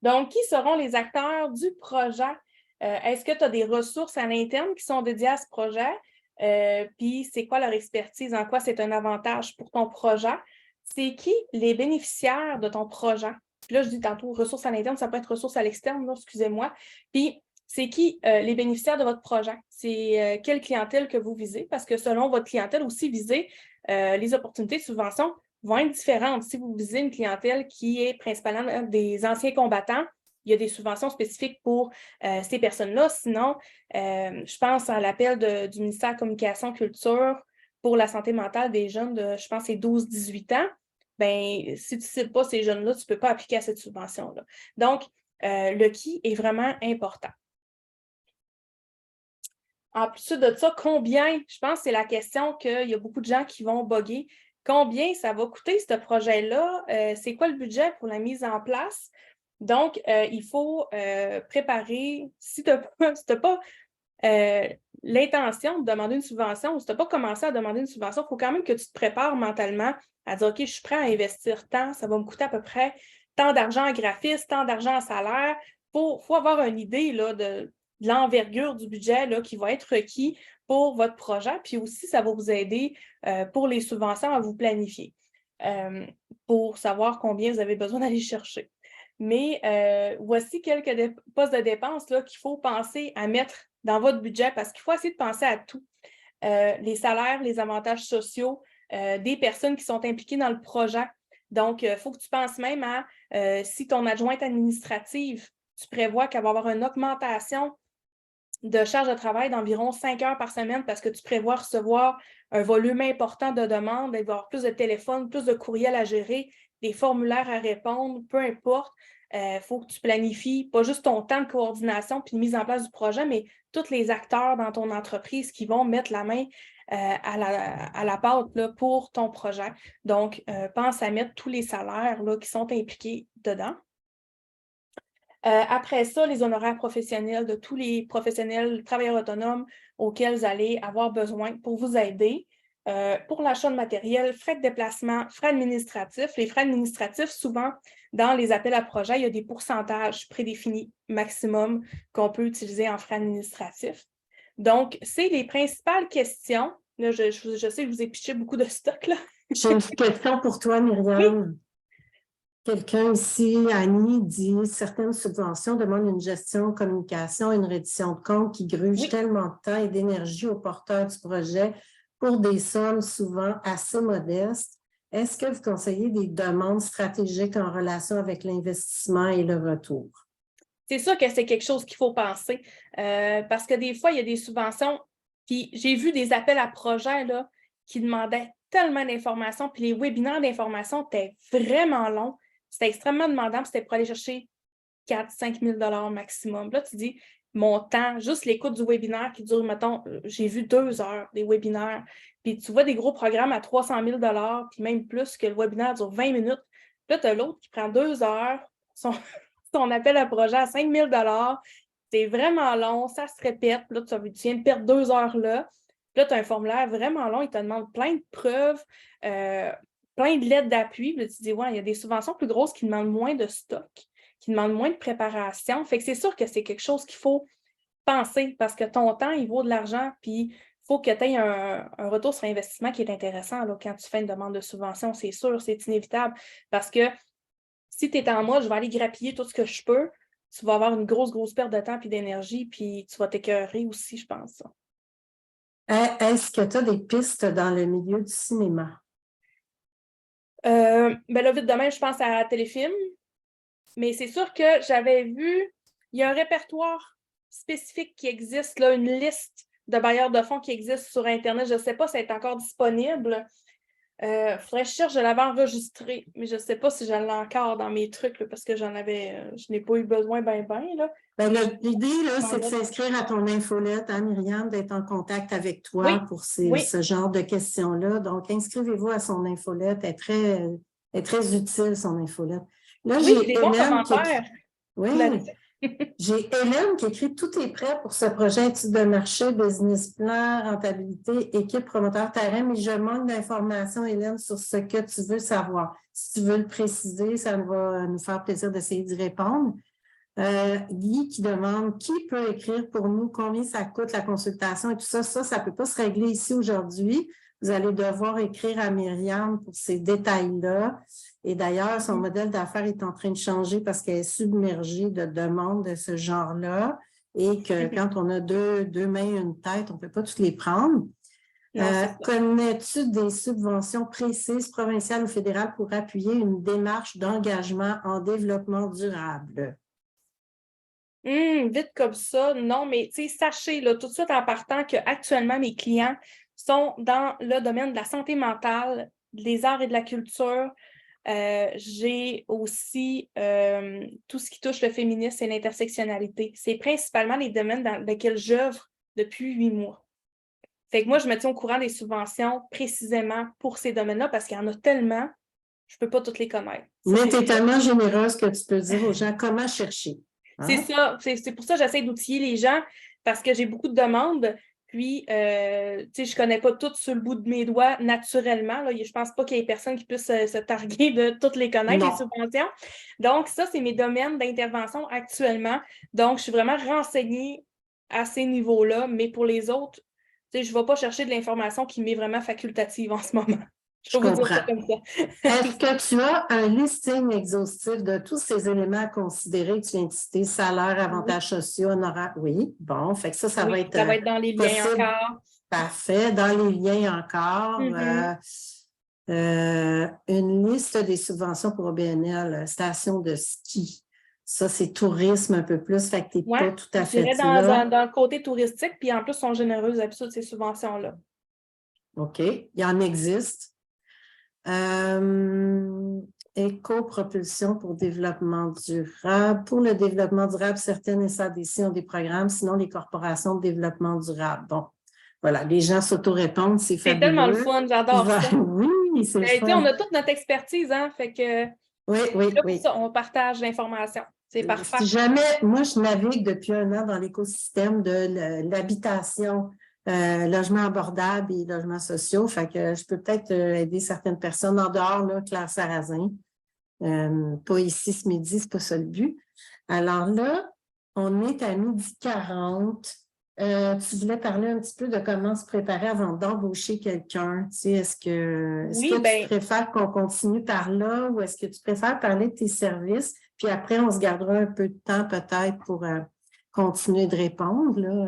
[SPEAKER 2] Donc, qui seront les acteurs du projet? Est-ce que tu as des ressources à l'interne qui sont dédiées à ce projet? Puis, c'est quoi leur expertise? En quoi c'est un avantage pour ton projet? C'est qui les bénéficiaires de ton projet? Puis là, je dis tantôt ressources à l'interne, ça peut être ressources à l'externe, excusez-moi. Puis, c'est qui les bénéficiaires de votre projet? C'est quelle clientèle que vous visez? Parce que selon votre clientèle aussi visée, les opportunités de subvention vont être différentes. Si vous visez une clientèle qui est principalement des anciens combattants, il y a des subventions spécifiques pour ces personnes-là. Sinon, je pense à l'appel du ministère de la Communication et Culture pour la santé mentale des jeunes de, je pense, c'est 12-18 ans. Bien, si tu ne cites pas ces jeunes-là, tu ne peux pas appliquer à cette subvention-là. Donc, le qui est vraiment important. En plus de ça, combien? Je pense que c'est la question qu'il y a beaucoup de gens qui vont bugger. Combien ça va coûter, ce projet-là? C'est quoi le budget pour la mise en place? Donc, il faut préparer, si tu n'as pas l'intention de demander une subvention ou si tu n'as pas commencé à demander une subvention, il faut quand même que tu te prépares mentalement à dire, OK, je suis prêt à investir tant, ça va me coûter à peu près tant d'argent en graphisme, tant d'argent en salaire. Il faut avoir une idée là, de l'envergure du budget là, qui va être requis pour votre projet. Puis aussi, ça va vous aider pour les subventions à vous planifier pour savoir combien vous avez besoin d'aller chercher. Mais voici quelques postes de dépenses qu'il faut penser à mettre dans votre budget parce qu'il faut essayer de penser à tout. Les salaires, les avantages sociaux des personnes qui sont impliquées dans le projet. Donc, il faut que tu penses même à si ton adjointe administrative, tu prévois qu'elle va avoir une augmentation de charge de travail d'environ 5 heures par semaine parce que tu prévois recevoir un volume important de demandes, il va y avoir plus de téléphones, plus de courriels à gérer, des formulaires à répondre, peu importe. Il faut que tu planifies pas juste ton temps de coordination puis de mise en place du projet, mais tous les acteurs dans ton entreprise qui vont mettre la main à la pâte là, pour ton projet. Donc, pense à mettre tous les salaires là, qui sont impliqués dedans. Après ça, les honoraires professionnels de tous les professionnels, travailleurs autonomes auxquels vous allez avoir besoin pour vous aider. pour l'achat de matériel, frais de déplacement, frais administratifs. Les frais administratifs, souvent, dans les appels à projets, il y a des pourcentages prédéfinis maximum qu'on peut utiliser en frais administratifs. Donc, c'est les principales questions. Là, je sais que je vous ai pitché beaucoup de stock, là.
[SPEAKER 3] J'ai une question pour toi, Myriam. Oui. Quelqu'un ici, Annie, dit certaines subventions demandent une gestion, communication, une reddition de compte qui gruge tellement de temps et d'énergie aux porteurs du projet pour des sommes souvent assez modestes. Est-ce que vous conseillez des demandes stratégiques en relation avec l'investissement et le retour?
[SPEAKER 2] C'est sûr que c'est quelque chose qu'il faut penser parce que des fois, il y a des subventions, puis j'ai vu des appels à projets là, qui demandaient tellement d'informations, puis les webinaires d'information étaient vraiment longs. C'était extrêmement demandant, c'était pour aller chercher 4 000 – 5 000 maximum. Là, tu dis, mon temps, juste l'écoute du webinaire qui dure, mettons, j'ai vu 2 heures des webinaires, puis tu vois des gros programmes à 300 000 puis même plus que le webinaire dure 20 minutes. Là, tu as l'autre qui prend 2 heures, son appel à projet à 5 000 $. C'est vraiment long, ça se répète. Là, tu viens de perdre 2 heures là. Là, tu as un formulaire vraiment long, il te demande plein de preuves, plein de lettres d'appui. Là, tu te dis, ouais, il y a des subventions plus grosses qui demandent moins de stock, qui demandent moins de préparation. Fait que c'est sûr que c'est quelque chose qu'il faut penser parce que ton temps, il vaut de l'argent, puis il faut que tu aies un retour sur investissement qui est intéressant là, quand tu fais une demande de subvention, c'est sûr, c'est inévitable. Parce que si tu es en mode, je vais aller grappiller tout ce que je peux, tu vas avoir une grosse perte de temps et d'énergie, puis tu vas t'écœurer aussi, je pense.
[SPEAKER 3] Est-ce que tu as des pistes dans le milieu du cinéma?
[SPEAKER 2] Ben là, vite demain, je pense à Téléfilm. Mais c'est sûr que j'avais vu, il y a un répertoire spécifique qui existe, là, une liste de bailleurs de fonds qui existe sur Internet. Je ne sais pas si elle est encore disponible. Faudrait que je cherche, je l'avais enregistré, mais je ne sais pas si je l'ai encore dans mes trucs là, parce que je n'ai pas eu besoin là.
[SPEAKER 3] L'idée, là, c'est de s'inscrire à ton infolette, hein, Myriam, d'être en contact avec toi pour ce genre de questions-là. Donc, inscrivez-vous à son infolette. Elle est très utile, son infolette. Là, j'ai Hélène j'ai Hélène qui écrit « Tout est prêt pour ce projet étude de marché, business plan, rentabilité, équipe promoteur terrain, mais je manque d'informations, Hélène, sur ce que tu veux savoir. Si tu veux le préciser, ça va nous faire plaisir d'essayer d'y répondre. » Guy qui demande « Qui peut écrire pour nous? Combien ça coûte la consultation? » et tout ça. Ça ne peut pas se régler ici aujourd'hui. Vous allez devoir écrire à Myriam pour ces détails-là. Et d'ailleurs, son modèle d'affaires est en train de changer parce qu'elle est submergée de demandes de ce genre-là et que quand on a deux mains et une tête, on ne peut pas toutes les prendre. Connais-tu des subventions précises, provinciales ou fédérales, pour appuyer une démarche d'engagement en développement durable?
[SPEAKER 2] Vite comme ça, non, mais sachez là, tout de suite en partant qu'actuellement, mes clients sont dans le domaine de la santé mentale, des arts et de la culture. J'ai aussi tout ce qui touche le féminisme et l'intersectionnalité. C'est principalement les domaines dans lesquels j'œuvre depuis 8 mois. Fait que moi, je me tiens au courant des subventions précisément pour ces domaines-là parce qu'il y en a tellement, je ne peux pas toutes les connaître.
[SPEAKER 3] Mais tu es tellement généreuse que tu peux dire aux gens comment chercher.
[SPEAKER 2] Hein? C'est ça. C'est pour ça que j'essaie d'outiller les gens parce que j'ai beaucoup de demandes. Puis, je ne connais pas toutes sur le bout de mes doigts naturellement. Là. Je ne pense pas qu'il y ait personne qui puisse se targuer de toutes les connaître, les subventions. Donc, ça, c'est mes domaines d'intervention actuellement. Donc, je suis vraiment renseignée à ces niveaux-là. Mais pour les autres, je ne vais pas chercher de l'information qui m'est vraiment facultative en ce moment.
[SPEAKER 3] Je comprends. Est-ce que tu as un listing exhaustif de tous ces éléments à considérer que tu viens de citer, salaire, avantages sociaux, honoraires? Oui, bon, fait que ça va être
[SPEAKER 2] ça va être dans les liens encore.
[SPEAKER 3] Parfait, dans les liens encore. Une liste des subventions pour OBNL, station de ski. Ça, c'est tourisme un peu plus, fait que tu n'es pas tout à fait là.
[SPEAKER 2] Dans le côté touristique, puis en plus, sont généreuses avec toutes ces subventions-là.
[SPEAKER 3] OK, il y en existe. Éco-propulsion pour développement durable. Pour le développement durable, certaines SADC ont des programmes, sinon les corporations de développement durable. Bon, voilà, les gens s'auto-répondent, c'est fabuleux.
[SPEAKER 2] C'est tellement le fun, j'adore ça.
[SPEAKER 3] Oui, c'est le fun.
[SPEAKER 2] On a toute notre expertise, hein, fait que...
[SPEAKER 3] Oui.
[SPEAKER 2] Ça, on partage l'information. C'est parfait.
[SPEAKER 3] Si jamais, moi, je navigue depuis 1 an dans l'écosystème de l'habitation logements abordables et logements sociaux. Fait que je peux peut-être aider certaines personnes en dehors, là, Claire Sarrazin. Pas ici ce midi, c'est pas ça le but. Alors là, on est à 12h40. Tu voulais parler un petit peu de comment se préparer avant d'embaucher quelqu'un. Tu sais, est-ce que tu préfères qu'on continue par là ou est-ce que tu préfères parler de tes services? Puis après, on se gardera un peu de temps peut-être pour continuer de répondre. Là.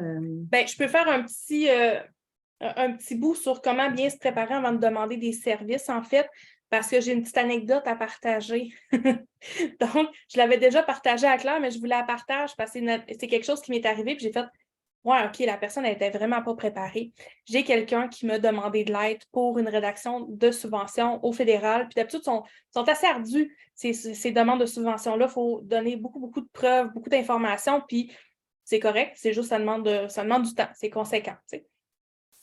[SPEAKER 2] Je peux faire un petit bout sur comment bien se préparer avant de demander des services, en fait, parce que j'ai une petite anecdote à partager. Donc, je l'avais déjà partagée à Claire, mais je voulais la partager parce que c'est quelque chose qui m'est arrivé, puis j'ai fait ouais, OK, la personne n'était vraiment pas préparée. J'ai quelqu'un qui m'a demandé de l'aide pour une rédaction de subvention au fédéral. Puis d'habitude, sont assez ardus, ces demandes de subvention-là. Il faut donner beaucoup, beaucoup de preuves, beaucoup d'informations, puis c'est correct, c'est juste ça demande du temps, c'est conséquent. Tu sais.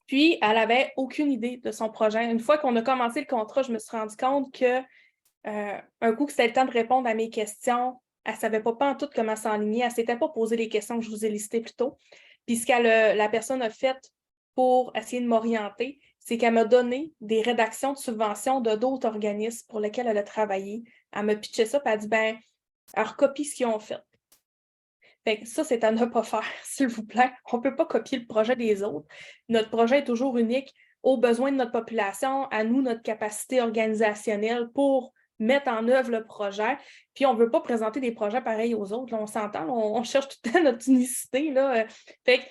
[SPEAKER 2] Puis, elle n'avait aucune idée de son projet. Une fois qu'on a commencé le contrat, je me suis rendu compte que un coup que c'était le temps de répondre à mes questions, elle ne savait pas en tout comment s'enligner. Elle ne s'était pas posé les questions que je vous ai listées plus tôt. Puis ce que la personne a fait pour essayer de m'orienter, c'est qu'elle m'a donné des rédactions de subventions de d'autres organismes pour lesquels elle a travaillé. Elle m'a pitché ça, puis elle a dit, elle recopie ce qu'ils ont fait. Fait que ça, c'est à ne pas faire, s'il vous plaît. On ne peut pas copier le projet des autres. Notre projet est toujours unique aux besoins de notre population, à nous, notre capacité organisationnelle pour mettre en œuvre le projet. Puis on ne veut pas présenter des projets pareils aux autres. Là, on s'entend, on cherche tout le temps notre unicité. Là. Fait que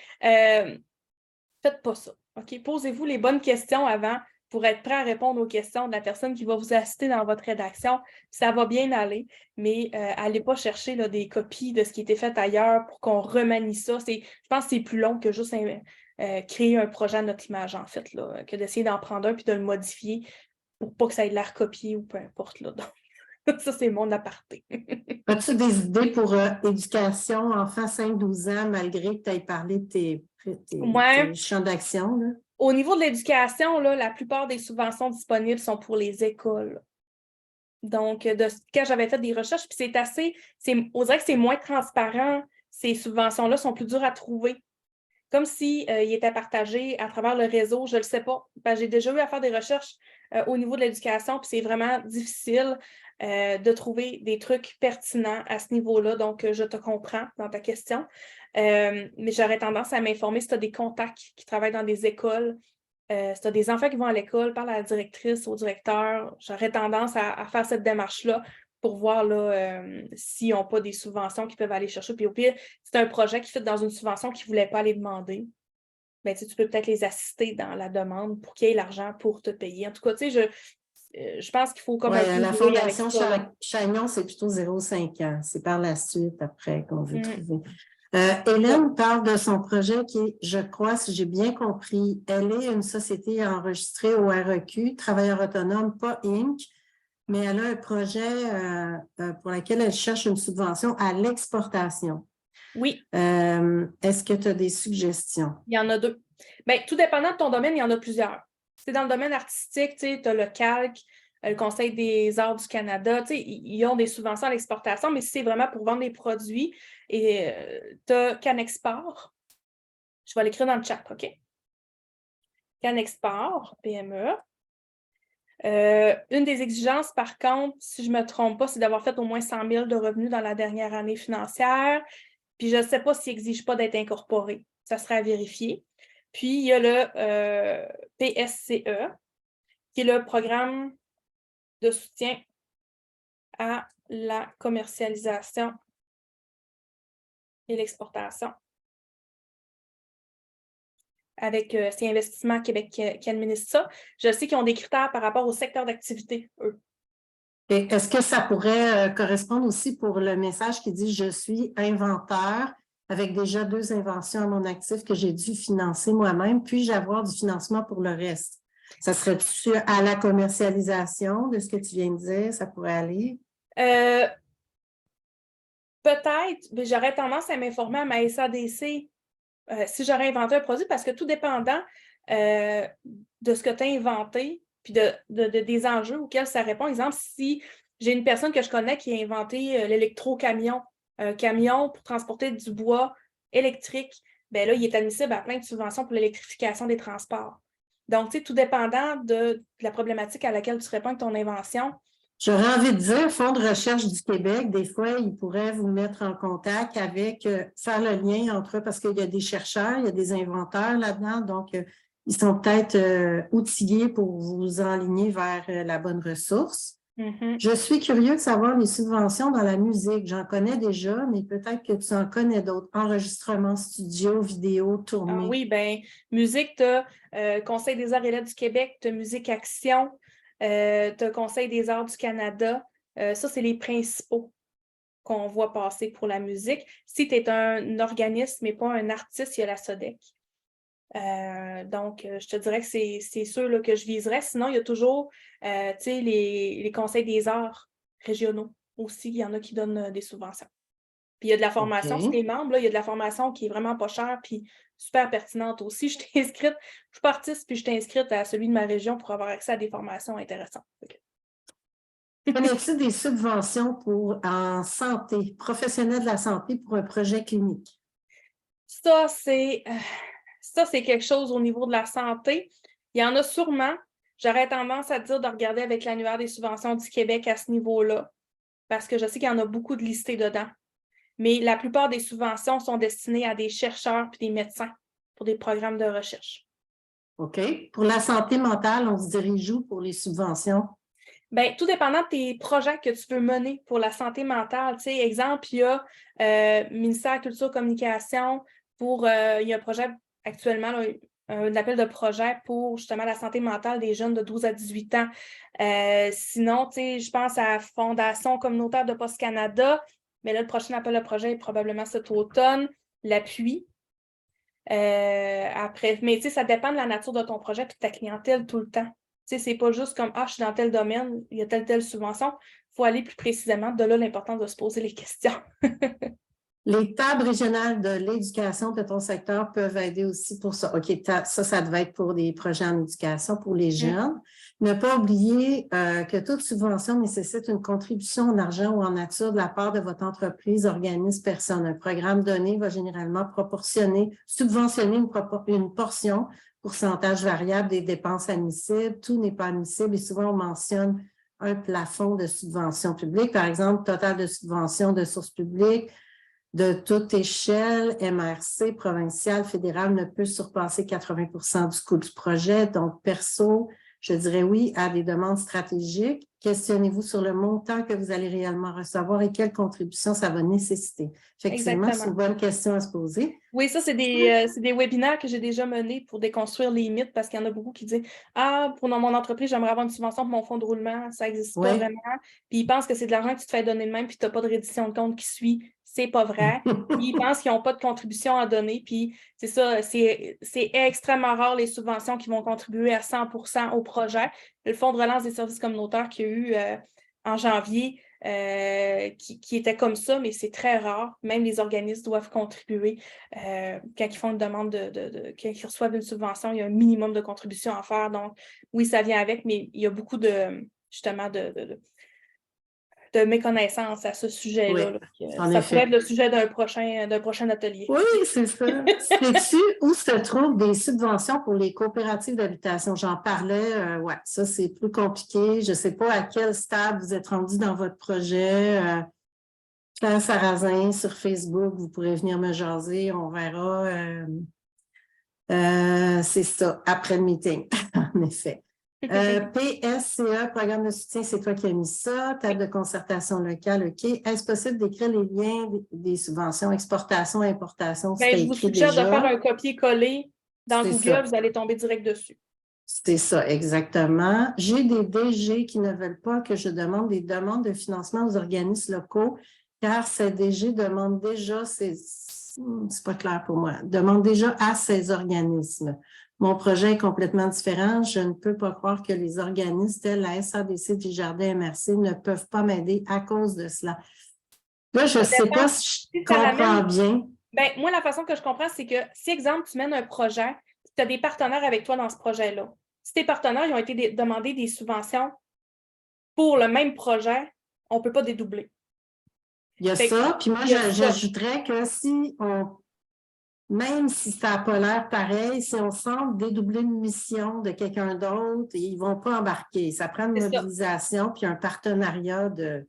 [SPEAKER 2] faites pas ça. OK? Posez-vous les bonnes questions avant pour être prêt à répondre aux questions de la personne qui va vous assister dans votre rédaction. Ça va bien aller, mais allez pas chercher là, des copies de ce qui était fait ailleurs pour qu'on remanie ça. Je pense que c'est plus long que juste créer un projet à notre image, en fait, là, que d'essayer d'en prendre un puis de le modifier pour pas que ça ait l'air copié ou peu importe. Là. Donc, ça, c'est mon aparté.
[SPEAKER 3] As-tu des idées pour éducation, enfants 5-12 ans, malgré que tu aies parlé de tes champs d'action? Là?
[SPEAKER 2] Au niveau de l'éducation, là, la plupart des subventions disponibles sont pour les écoles. Donc, quand j'avais fait des recherches, puis on dirait que c'est moins transparent, ces subventions-là sont plus dures à trouver. Comme s'ils étaient partagés à travers le réseau, je ne le sais pas. J'ai déjà eu à faire des recherches au niveau de l'éducation, puis c'est vraiment difficile de trouver des trucs pertinents à ce niveau-là. Donc, je te comprends dans ta question. Mais j'aurais tendance à m'informer si tu as des contacts qui travaillent dans des écoles. Si tu as des enfants qui vont à l'école, parle à la directrice, au directeur. J'aurais tendance à faire cette démarche-là pour voir là, s'ils n'ont pas des subventions qu'ils peuvent aller chercher. Puis au pire, si c'est un projet qui fit dans une subvention qu'ils ne voulaient pas aller demander, tu peux peut-être les assister dans la demande pour qu'il y ait l'argent pour te payer. En tout cas, tu sais, je pense qu'il faut comme
[SPEAKER 3] la Fondation Chagnon, c'est plutôt 0,5 ans. C'est par la suite, après, qu'on veut trouver. Hélène parle de son projet qui est, je crois, si j'ai bien compris, elle est une société enregistrée au REQ, Travailleurs autonomes, pas Inc., mais elle a un projet pour lequel elle cherche une subvention à l'exportation.
[SPEAKER 2] Oui.
[SPEAKER 3] Est-ce que tu as des suggestions?
[SPEAKER 2] Il y en a 2. Tout dépendant de ton domaine, il y en a plusieurs. C'est dans le domaine artistique, tu as le CALC, le Conseil des arts du Canada, ils ont des subventions à l'exportation, mais si c'est vraiment pour vendre des produits, et tu as Canexport. Je vais l'écrire dans le chat, OK? Canexport, PME. Une des exigences, par contre, si je ne me trompe pas, c'est d'avoir fait au moins 100 000 de revenus dans la dernière année financière. Puis je ne sais pas s'ils n'exigent pas d'être incorporés. Ça serait à vérifier. Puis il y a le PSCE, qui est le programme de soutien à la commercialisation et l'exportation. Avec ces investissements Québec qui administrent ça. Je sais qu'ils ont des critères par rapport au secteur d'activité, eux.
[SPEAKER 3] Et est-ce que ça pourrait correspondre aussi pour le message qui dit « Je suis inventeur » avec déjà 2 inventions à mon actif que j'ai dû financer moi-même, puis-je avoir du financement pour le reste? Ça serait-tu à la commercialisation de ce que tu viens de dire? Ça pourrait aller?
[SPEAKER 2] Peut-être, mais j'aurais tendance à m'informer à ma SADC si j'aurais inventé un produit, parce que tout dépendant de ce que tu as inventé, puis des enjeux auxquels ça répond. Exemple, si j'ai une personne que je connais qui a inventé l'électrocamion, un camion pour transporter du bois électrique, bien là, il est admissible à plein de subventions pour l'électrification des transports. Donc, tu sais, tout dépendant de la problématique à laquelle tu réponds avec ton invention.
[SPEAKER 3] J'aurais envie de dire, Fonds de recherche du Québec, des fois, ils pourraient vous mettre en contact avec, faire le lien entre eux, parce qu'il y a des chercheurs, il y a des inventeurs là-dedans, donc ils sont peut-être outillés pour vous enligner vers la bonne ressource.
[SPEAKER 2] Mm-hmm.
[SPEAKER 3] Je suis curieux de savoir les subventions dans la musique. J'en connais déjà, mais peut-être que tu en connais d'autres. Enregistrement studio, vidéo, tournée.
[SPEAKER 2] Ah oui, bien, musique, tu as Conseil des arts et lettres du Québec, tu as Musique Action, tu as Conseil des arts du Canada. Ça, c'est les principaux qu'on voit passer pour la musique. Si tu es un organisme et pas un artiste, il y a la SODEC. Donc, je te dirais que c'est ceux là, que je viserais. Sinon, il y a toujours les conseils des arts régionaux aussi. Il y en a qui donnent des subventions. Puis il y a de la formation. Si tu es membre, là, il y a de la formation qui est vraiment pas chère puis super pertinente aussi. Je t'ai inscrite, je suis pas artiste, puis je t'ai inscrite à celui de ma région pour avoir accès à des formations intéressantes.
[SPEAKER 3] Connais-tu des subventions en santé, professionnels de la santé pour un projet clinique?
[SPEAKER 2] Ça, c'est quelque chose au niveau de la santé. Il y en a sûrement. J'aurais tendance à dire de regarder avec l'annuaire des subventions du Québec à ce niveau-là, parce que je sais qu'il y en a beaucoup de listés dedans. Mais la plupart des subventions sont destinées à des chercheurs et des médecins pour des programmes de recherche.
[SPEAKER 3] OK. Pour la santé mentale, on se dirige où pour les subventions?
[SPEAKER 2] Bien, tout dépendant de tes projets que tu veux mener pour la santé mentale. Tu sais, exemple, il y a ministère Culture Communication il y a un projet actuellement, là, un appel de projet pour justement la santé mentale des jeunes de 12 à 18 ans. Sinon, tu sais, je pense à Fondation communautaire de Post-Canada, mais là, le prochain appel de projet est probablement cet automne, l'appui. Après, mais tu sais, ça dépend de la nature de ton projet et de ta clientèle tout le temps. Tu sais, c'est pas juste comme je suis dans tel domaine, il y a telle subvention. Il faut aller plus précisément. De là, l'importance de se poser les questions.
[SPEAKER 3] Les tables régionales de l'éducation de ton secteur peuvent aider aussi pour ça. OK, ça devait être pour des projets en éducation pour les jeunes. Ne pas oublier que toute subvention nécessite une contribution en argent ou en nature de la part de votre entreprise, organisme, personne. Un programme donné va généralement subventionner une portion, pourcentage variable des dépenses admissibles. Tout n'est pas admissible et souvent on mentionne un plafond de subvention publique. Par exemple, total de subvention de sources publiques, de toute échelle, MRC, provinciale, fédérale, ne peut surpasser 80% du coût du projet. Donc, perso, je dirais oui à des demandes stratégiques. Questionnez-vous sur le montant que vous allez réellement recevoir et quelle contribution ça va nécessiter. Effectivement, c'est une bonne question à se poser.
[SPEAKER 2] Oui, ça, c'est des webinaires que j'ai déjà menés pour déconstruire les mythes parce qu'il y en a beaucoup qui disent pour mon entreprise, j'aimerais avoir une subvention pour mon fonds de roulement. Ça n'existe pas vraiment. Puis ils pensent que c'est de l'argent que tu te fais donner de même puis tu n'as pas de reddition de compte qui suit. C'est pas vrai. Puis ils pensent qu'ils n'ont pas de contribution à donner. Puis c'est ça, c'est extrêmement rare les subventions qui vont contribuer à 100% au projet. Le Fonds de relance des services communautaires qu'il y a eu en janvier, qui était comme ça, mais c'est très rare. Même les organismes doivent contribuer. Quand ils font une demande quand ils reçoivent une subvention, il y a un minimum de contribution à faire. Donc, oui, ça vient avec, mais il y a beaucoup de méconnaissance à ce sujet-là.
[SPEAKER 3] Oui,
[SPEAKER 2] ça pourrait être le sujet d'un prochain atelier.
[SPEAKER 3] Oui, c'est ça. Sais-tu où se trouvent des subventions pour les coopératives d'habitation? J'en parlais, ça c'est plus compliqué. Je ne sais pas à quel stade vous êtes rendu dans votre projet. Claire Sarrazin sur Facebook, vous pourrez venir me jaser, on verra. C'est ça, après le meeting, en effet. PSCE, programme de soutien, c'est toi qui as mis ça. Table de concertation locale, OK. Est-ce possible d'écrire les liens des subventions, exportation, importation?
[SPEAKER 2] Je vous suggère de faire un copier-coller dans Google, vous allez tomber direct dessus.
[SPEAKER 3] C'est ça, exactement. J'ai des DG qui ne veulent pas que je demande des demandes de financement aux organismes locaux, car ces DG demandent déjà, c'est pas clair pour moi, demandent déjà à ces organismes. Mon projet est complètement différent. Je ne peux pas croire que les organismes tels la SADC, Desjardins, MRC ne peuvent pas m'aider à cause de cela. Là, je ne sais pas si je comprends bien.
[SPEAKER 2] Bien, moi, la façon que je comprends, c'est que si, exemple, tu mènes un projet, tu as des partenaires avec toi dans ce projet-là. Si tes partenaires ils ont été demandés des subventions pour le même projet, on ne peut pas dédoubler.
[SPEAKER 3] Il y a ça. Puis moi, j'ajouterais que si on même si ça n'a pas l'air pareil, si on semble dédoubler une mission de quelqu'un d'autre, ils ne vont pas embarquer. Ça prend une mobilisation puis un partenariat de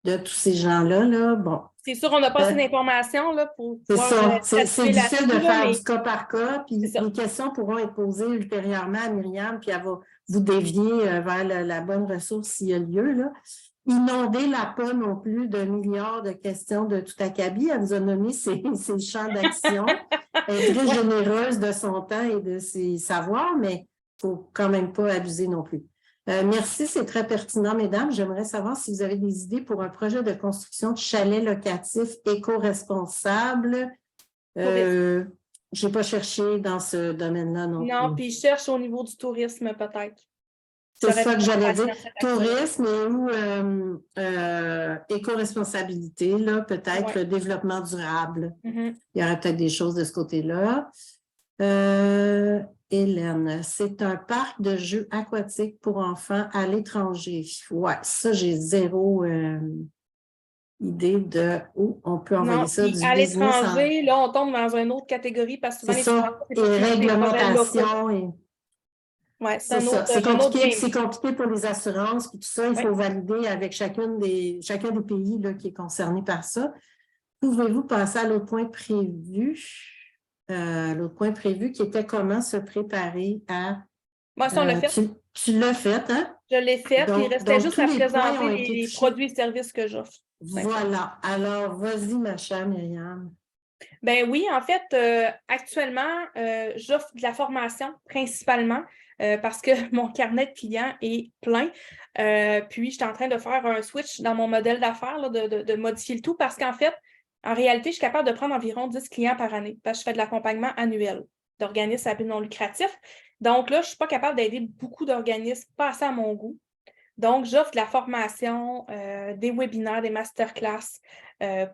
[SPEAKER 3] tous ces gens-là. Là. Bon.
[SPEAKER 2] C'est sûr, on n'a pas assez d'informations là, pour
[SPEAKER 3] pouvoir... C'est ça. C'est difficile de faire du cas par cas, puis les questions pourront être posées ultérieurement à Myriam, puis elle va vous dévier vers la bonne ressource s'il y a lieu. Là. Inondez-la pas non plus de milliards de questions de tout acabit. Elle vous a nommé ses champs d'action. Elle est très généreuse de son temps et de ses savoirs, mais il ne faut quand même pas abuser non plus. Merci, c'est très pertinent, mesdames. J'aimerais savoir si vous avez des idées pour un projet de construction de chalets locatifs éco-responsables. Je n'ai pas cherché dans ce domaine-là non plus.
[SPEAKER 2] Non, puis je cherche au niveau du tourisme peut-être.
[SPEAKER 3] C'est ça que j'allais dire. Tourisme ou éco-responsabilité, là, peut-être le développement durable. Il y aurait peut-être des choses de ce côté-là. Hélène, c'est un parc de jeux aquatiques pour enfants à l'étranger. Ouais, ça, j'ai zéro idée de où on peut envoyer ça du
[SPEAKER 2] à
[SPEAKER 3] business.
[SPEAKER 2] L'étranger, là, on tombe dans une autre catégorie parce que souvent,
[SPEAKER 3] c'est ça, et réglementation et...
[SPEAKER 2] Oui,
[SPEAKER 3] c'est compliqué pour les assurances, puis tout ça, il faut valider avec chacun des pays là, qui est concerné par ça. Pouvez-vous passer à l'autre point prévu? L'autre point prévu qui était comment se préparer à...
[SPEAKER 2] Moi, ça, on l'a fait.
[SPEAKER 3] Tu l'as fait, hein?
[SPEAKER 2] Je l'ai fait, il restait juste à présenter les produits et services que j'offre.
[SPEAKER 3] Voilà. Alors, vas-y, ma chère Myriam.
[SPEAKER 2] Ben oui, en fait, actuellement, j'offre de la formation principalement parce que mon carnet de clients est plein. Puis, je suis en train de faire un switch dans mon modèle d'affaires, de modifier le tout parce qu'en fait, en réalité, je suis capable de prendre environ 10 clients par année parce que je fais de l'accompagnement annuel d'organismes à but non lucratif. Donc là, je ne suis pas capable d'aider beaucoup d'organismes, pas assez à mon goût. Donc, j'offre de la formation, des webinaires, des masterclass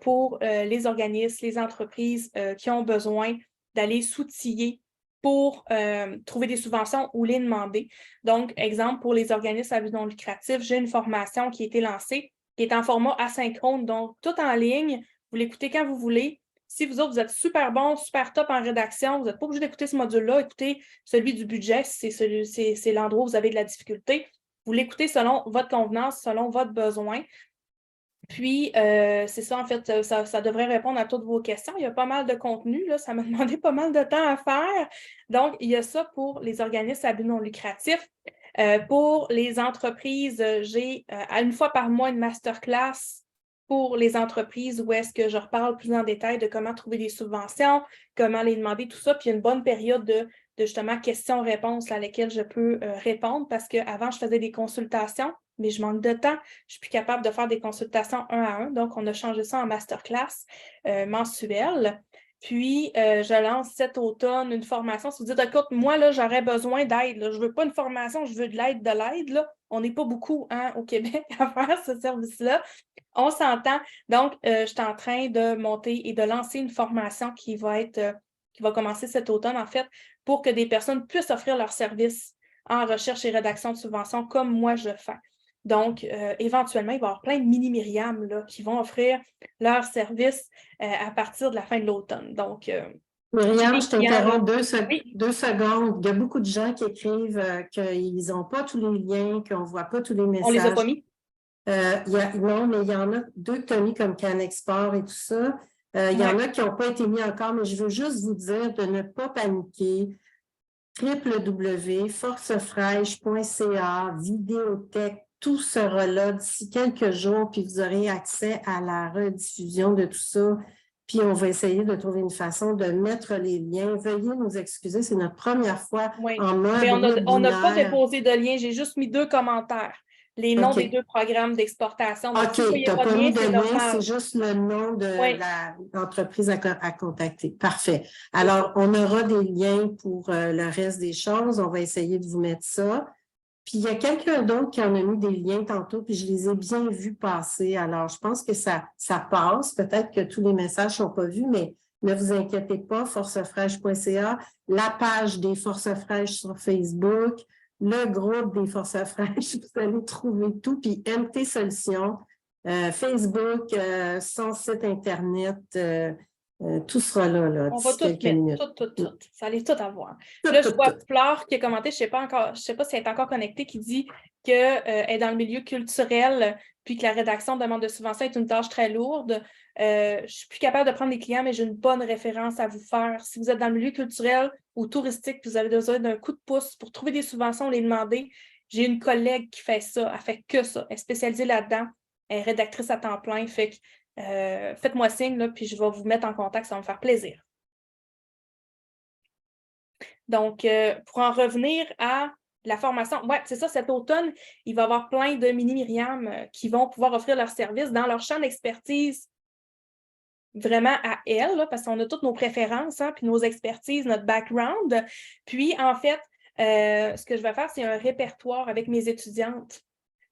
[SPEAKER 2] pour les organismes, les entreprises qui ont besoin d'aller s'outiller pour trouver des subventions ou les demander. Donc, exemple, pour les organismes à but non lucratif, j'ai une formation qui a été lancée, qui est en format asynchrone, donc tout en ligne. Vous l'écoutez quand vous voulez. Si vous autres, vous êtes super bon, super top en rédaction, vous n'êtes pas obligé d'écouter ce module-là, écoutez celui du budget, c'est l'endroit où vous avez de la difficulté. Vous l'écoutez selon votre convenance, selon votre besoin. Puis, c'est ça, en fait, ça devrait répondre à toutes vos questions. Il y a pas mal de contenu, là, ça m'a demandé pas mal de temps à faire. Donc, il y a ça pour les organismes à but non lucratif. Pour les entreprises, j'ai une fois par mois une masterclass pour les entreprises où est-ce que je reparle plus en détail de comment trouver des subventions, comment les demander, tout ça. Puis, il y a une bonne période de justement questions-réponses à laquelle je peux répondre parce qu'avant, je faisais des consultations, mais je manque de temps. Je suis plus capable de faire des consultations 1 à 1. Donc, on a changé ça en masterclass mensuelle. Puis, je lance cet automne une formation. Si vous dites, écoute, moi, là, j'aurais besoin d'aide. Je ne veux pas une formation, je veux de l'aide. Là. On n'est pas beaucoup au Québec à faire ce service-là. On s'entend. Donc, je suis en train de monter et de lancer une formation qui va commencer cet automne, en fait, pour que des personnes puissent offrir leurs services en recherche et rédaction de subventions comme moi je fais. Donc, éventuellement, il va y avoir plein de mini-Myriam là, qui vont offrir leurs services à partir de la fin de l'automne. Donc,
[SPEAKER 3] Myriam, je t'interromps 2 secondes. Il y a beaucoup de gens qui écrivent qu'ils n'ont pas tous les liens, qu'on ne voit pas tous les messages.
[SPEAKER 2] On les a pas mis?
[SPEAKER 3] Non, mais il y en a 2 que tu as mis comme CanExport et tout ça. Il y en a qui n'ont pas été mis encore, mais je veux juste vous dire de ne pas paniquer. www.forcefraîche.ca, vidéothèque, tout sera là d'ici quelques jours, puis vous aurez accès à la rediffusion de tout ça. Puis on va essayer de trouver une façon de mettre les liens. Veuillez nous excuser, c'est notre première fois en mode webinaire.
[SPEAKER 2] On n'a pas déposé de lien, j'ai juste mis 2 commentaires. Les noms des 2 programmes d'exportation.
[SPEAKER 3] OK, tu n'as pas mis de lien, c'est juste le nom de l'entreprise à contacter. Parfait. Alors, on aura des liens pour le reste des choses. On va essayer de vous mettre ça. Puis, il y a quelqu'un d'autre qui en a mis des liens tantôt, puis je les ai bien vus passer. Alors, je pense que ça passe. Peut-être que tous les messages ne sont pas vus, mais ne vous inquiétez pas, forcefraîche.ca, la page des Forces Fraîches sur Facebook, le groupe des Forces Fraîches, vous allez trouver tout, puis MT Solutions, Facebook, son site Internet, tout sera là
[SPEAKER 2] On va
[SPEAKER 3] d'ici
[SPEAKER 2] tout
[SPEAKER 3] quelques
[SPEAKER 2] mettre,
[SPEAKER 3] minutes.
[SPEAKER 2] tout. Ça allait tout avoir.
[SPEAKER 3] Tout,
[SPEAKER 2] Là, je
[SPEAKER 3] tout,
[SPEAKER 2] vois
[SPEAKER 3] tout.
[SPEAKER 2] Flore qui a commenté, je sais pas si elle est encore connectée, qui dit qu'elle est dans le milieu culturel, puis que la rédaction de demande de subvention est une tâche très lourde. Je suis plus capable de prendre des clients, mais j'ai une bonne référence à vous faire. Si vous êtes dans le milieu culturel ou touristique, puis vous avez besoin d'un coup de pouce pour trouver des subventions, les demander, j'ai une collègue qui fait ça, elle fait que ça. Elle est spécialisée là-dedans, elle est rédactrice à temps plein, fait que faites-moi signe, là, puis je vais vous mettre en contact, ça va me faire plaisir. Donc, pour en revenir à la formation, ouais, c'est ça, cet automne, il va y avoir plein de mini-Myriam qui vont pouvoir offrir leurs services dans leur champ d'expertise vraiment à elles, là, parce qu'on a toutes nos préférences, hein, puis nos expertises, notre background. Puis, en fait, ce que je vais faire, c'est un répertoire avec mes étudiantes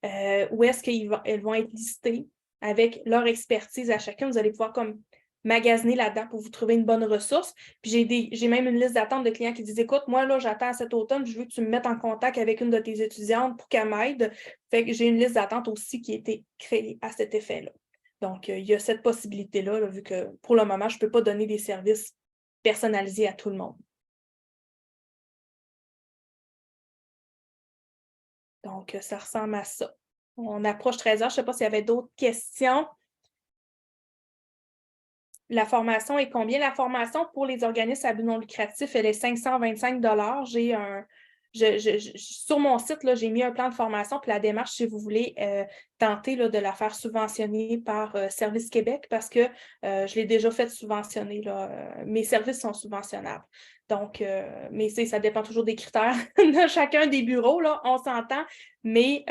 [SPEAKER 2] où est-ce qu'elles vont être listées avec leur expertise à chacun. Vous allez pouvoir comme magasiner là-dedans pour vous trouver une bonne ressource. Puis j'ai même une liste d'attente de clients qui disent écoute, moi, là, j'attends cet automne, je veux que tu me mettes en contact avec une de tes étudiantes pour qu'elle m'aide. Fait que j'ai une liste d'attente aussi qui a été créée à cet effet-là. Donc, il y a cette possibilité-là, là, vu que pour le moment, je ne peux pas donner des services personnalisés à tout le monde. Donc, ça ressemble à ça. On approche 13 heures. Je ne sais pas s'il y avait d'autres questions. La formation est combien? La formation pour les organismes à but non lucratif, elle est 525 $. Sur mon site, là, j'ai mis un plan de formation, puis la démarche, si vous voulez tenter là, de la faire subventionner par Service Québec, parce que je l'ai déjà fait subventionner. Là, mes services sont subventionnables. Donc, mais ça dépend toujours des critères de chacun des bureaux, là, on s'entend, mais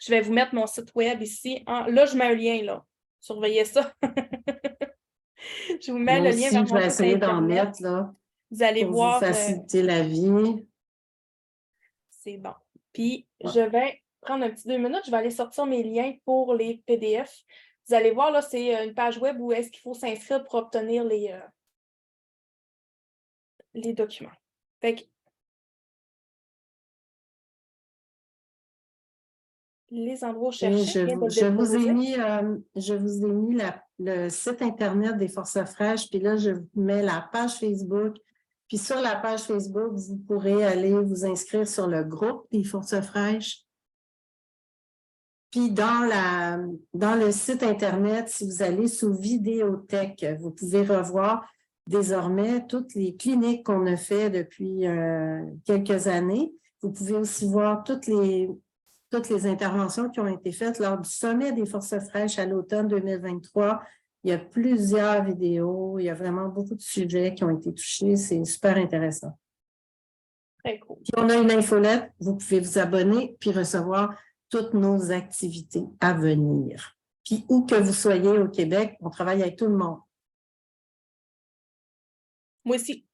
[SPEAKER 2] je vais vous mettre mon site web ici. Là, je mets un lien, là. Surveillez ça. Je vous mets
[SPEAKER 3] Moi
[SPEAKER 2] le lien
[SPEAKER 3] aussi,
[SPEAKER 2] vers
[SPEAKER 3] je
[SPEAKER 2] mon
[SPEAKER 3] vais
[SPEAKER 2] site
[SPEAKER 3] essayer d'en
[SPEAKER 2] Internet.
[SPEAKER 3] mettre là,
[SPEAKER 2] Vous allez
[SPEAKER 3] pour vous
[SPEAKER 2] voir.
[SPEAKER 3] faciliter la vie.
[SPEAKER 2] C'est bon. Puis,
[SPEAKER 3] Ouais.
[SPEAKER 2] je vais prendre un petit 2 minutes. Je vais aller sortir mes liens pour les PDF. Vous allez voir, là, c'est une page web où est-ce qu'il faut s'inscrire pour obtenir les documents. Fait que, les endroits où
[SPEAKER 3] Et
[SPEAKER 2] chercher,
[SPEAKER 3] je vous ai mis le site Internet des Forces fraîches, puis là, je vous mets la page Facebook. Puis sur la page Facebook, vous pourrez aller vous inscrire sur le groupe des Forces fraîches. Puis dans le site Internet, si vous allez sous Vidéothèque, vous pouvez revoir désormais toutes les cliniques qu'on a fait depuis quelques années. Vous pouvez aussi voir toutes les interventions qui ont été faites lors du sommet des Forces fraîches à l'automne 2023. Il y a plusieurs vidéos, il y a vraiment beaucoup de sujets qui ont été touchés. C'est super intéressant.
[SPEAKER 2] Très cool.
[SPEAKER 3] Puis on a une infolette, vous pouvez vous abonner puis recevoir toutes nos activités à venir. Puis où que vous soyez au Québec, on travaille avec tout le monde.
[SPEAKER 2] Moi aussi.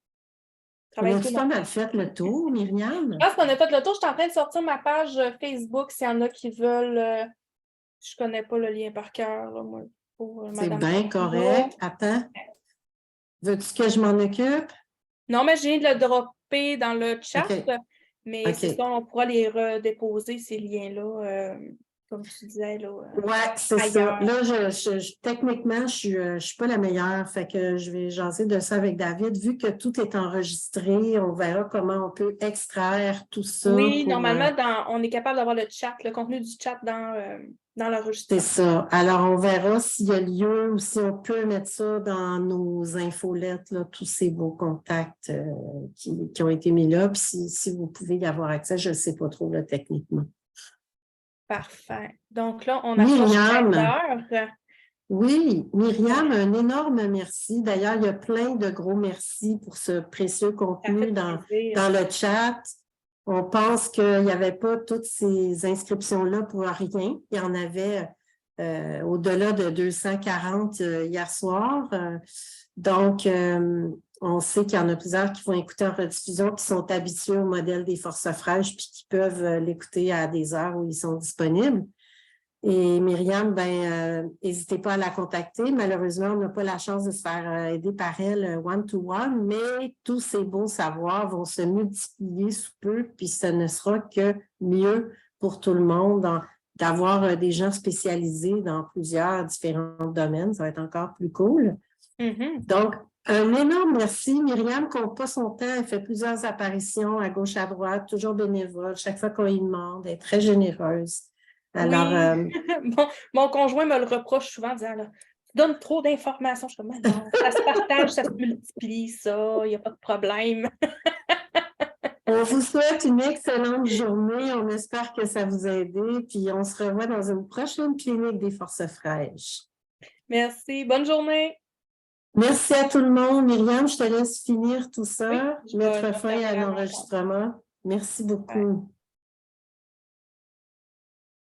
[SPEAKER 3] On a pas mal fait le tour, Myriam?
[SPEAKER 2] Je pense qu'on a fait le tour. Je suis en train de sortir ma page Facebook s'il y en a qui veulent. Je ne connais pas le lien par cœur, là, moi.
[SPEAKER 3] C'est bien correct. Attends. Veux-tu que je m'en occupe?
[SPEAKER 2] Non, mais je viens de le dropper dans le chat.
[SPEAKER 3] Okay.
[SPEAKER 2] Mais c'est ça, on pourra les redéposer, ces liens-là, comme tu disais.
[SPEAKER 3] Oui, c'est ça. Là, techniquement, je ne suis pas la meilleure, fait que je vais jaser de ça avec David. Vu que tout est enregistré, on verra comment on peut extraire tout ça.
[SPEAKER 2] Oui, normalement, on est capable d'avoir le chat, le contenu du chat dans l'enregistrement.
[SPEAKER 3] C'est ça. Alors, on verra s'il y a lieu ou si on peut mettre ça dans nos infolettes, là, tous ces beaux contacts qui ont été mis là. Puis si vous pouvez y avoir accès, je ne sais pas trop là, techniquement.
[SPEAKER 2] Parfait. Donc là, on approche 13 heures.
[SPEAKER 3] Oui, Myriam, un énorme merci. D'ailleurs, il y a plein de gros merci pour ce précieux contenu dans le chat. On pense qu'il n'y avait pas toutes ces inscriptions-là pour rien. Il y en avait au-delà de 240 hier soir. Donc, on sait qu'il y en a plusieurs qui vont écouter en rediffusion, qui sont habitués au modèle des Forces fraîches puis qui peuvent l'écouter à des heures où ils sont disponibles. Et Myriam, n'hésitez pas à la contacter. Malheureusement, on n'a pas la chance de se faire aider par elle one-to-one, mais tous ces beaux savoirs vont se multiplier sous peu, puis ce ne sera que mieux pour tout le monde d'avoir des gens spécialisés dans plusieurs différents domaines. Ça va être encore plus cool.
[SPEAKER 2] Mhm.
[SPEAKER 3] Donc, un énorme merci. Myriam compte pas son temps. Elle fait plusieurs apparitions à gauche, à droite, toujours bénévole. Chaque fois qu'on lui demande, elle est très généreuse. Alors,
[SPEAKER 2] Oui. Mon conjoint me le reproche souvent en disant là, tu donnes trop d'informations. Je suis comme, mais non, ça se partage, ça se multiplie, ça, il n'y a pas de problème.
[SPEAKER 3] on vous souhaite une excellente journée. On espère que ça vous a aidé. Puis, on se revoit dans une prochaine clinique des Forces fraîches.
[SPEAKER 2] Merci. Bonne journée.
[SPEAKER 3] Merci à tout le monde. Myriam, je te laisse finir tout ça,
[SPEAKER 2] Oui, je vais
[SPEAKER 3] mettre
[SPEAKER 2] terminer
[SPEAKER 3] fin à
[SPEAKER 2] à mon
[SPEAKER 3] l'enregistrement. Merci beaucoup.
[SPEAKER 2] Ouais.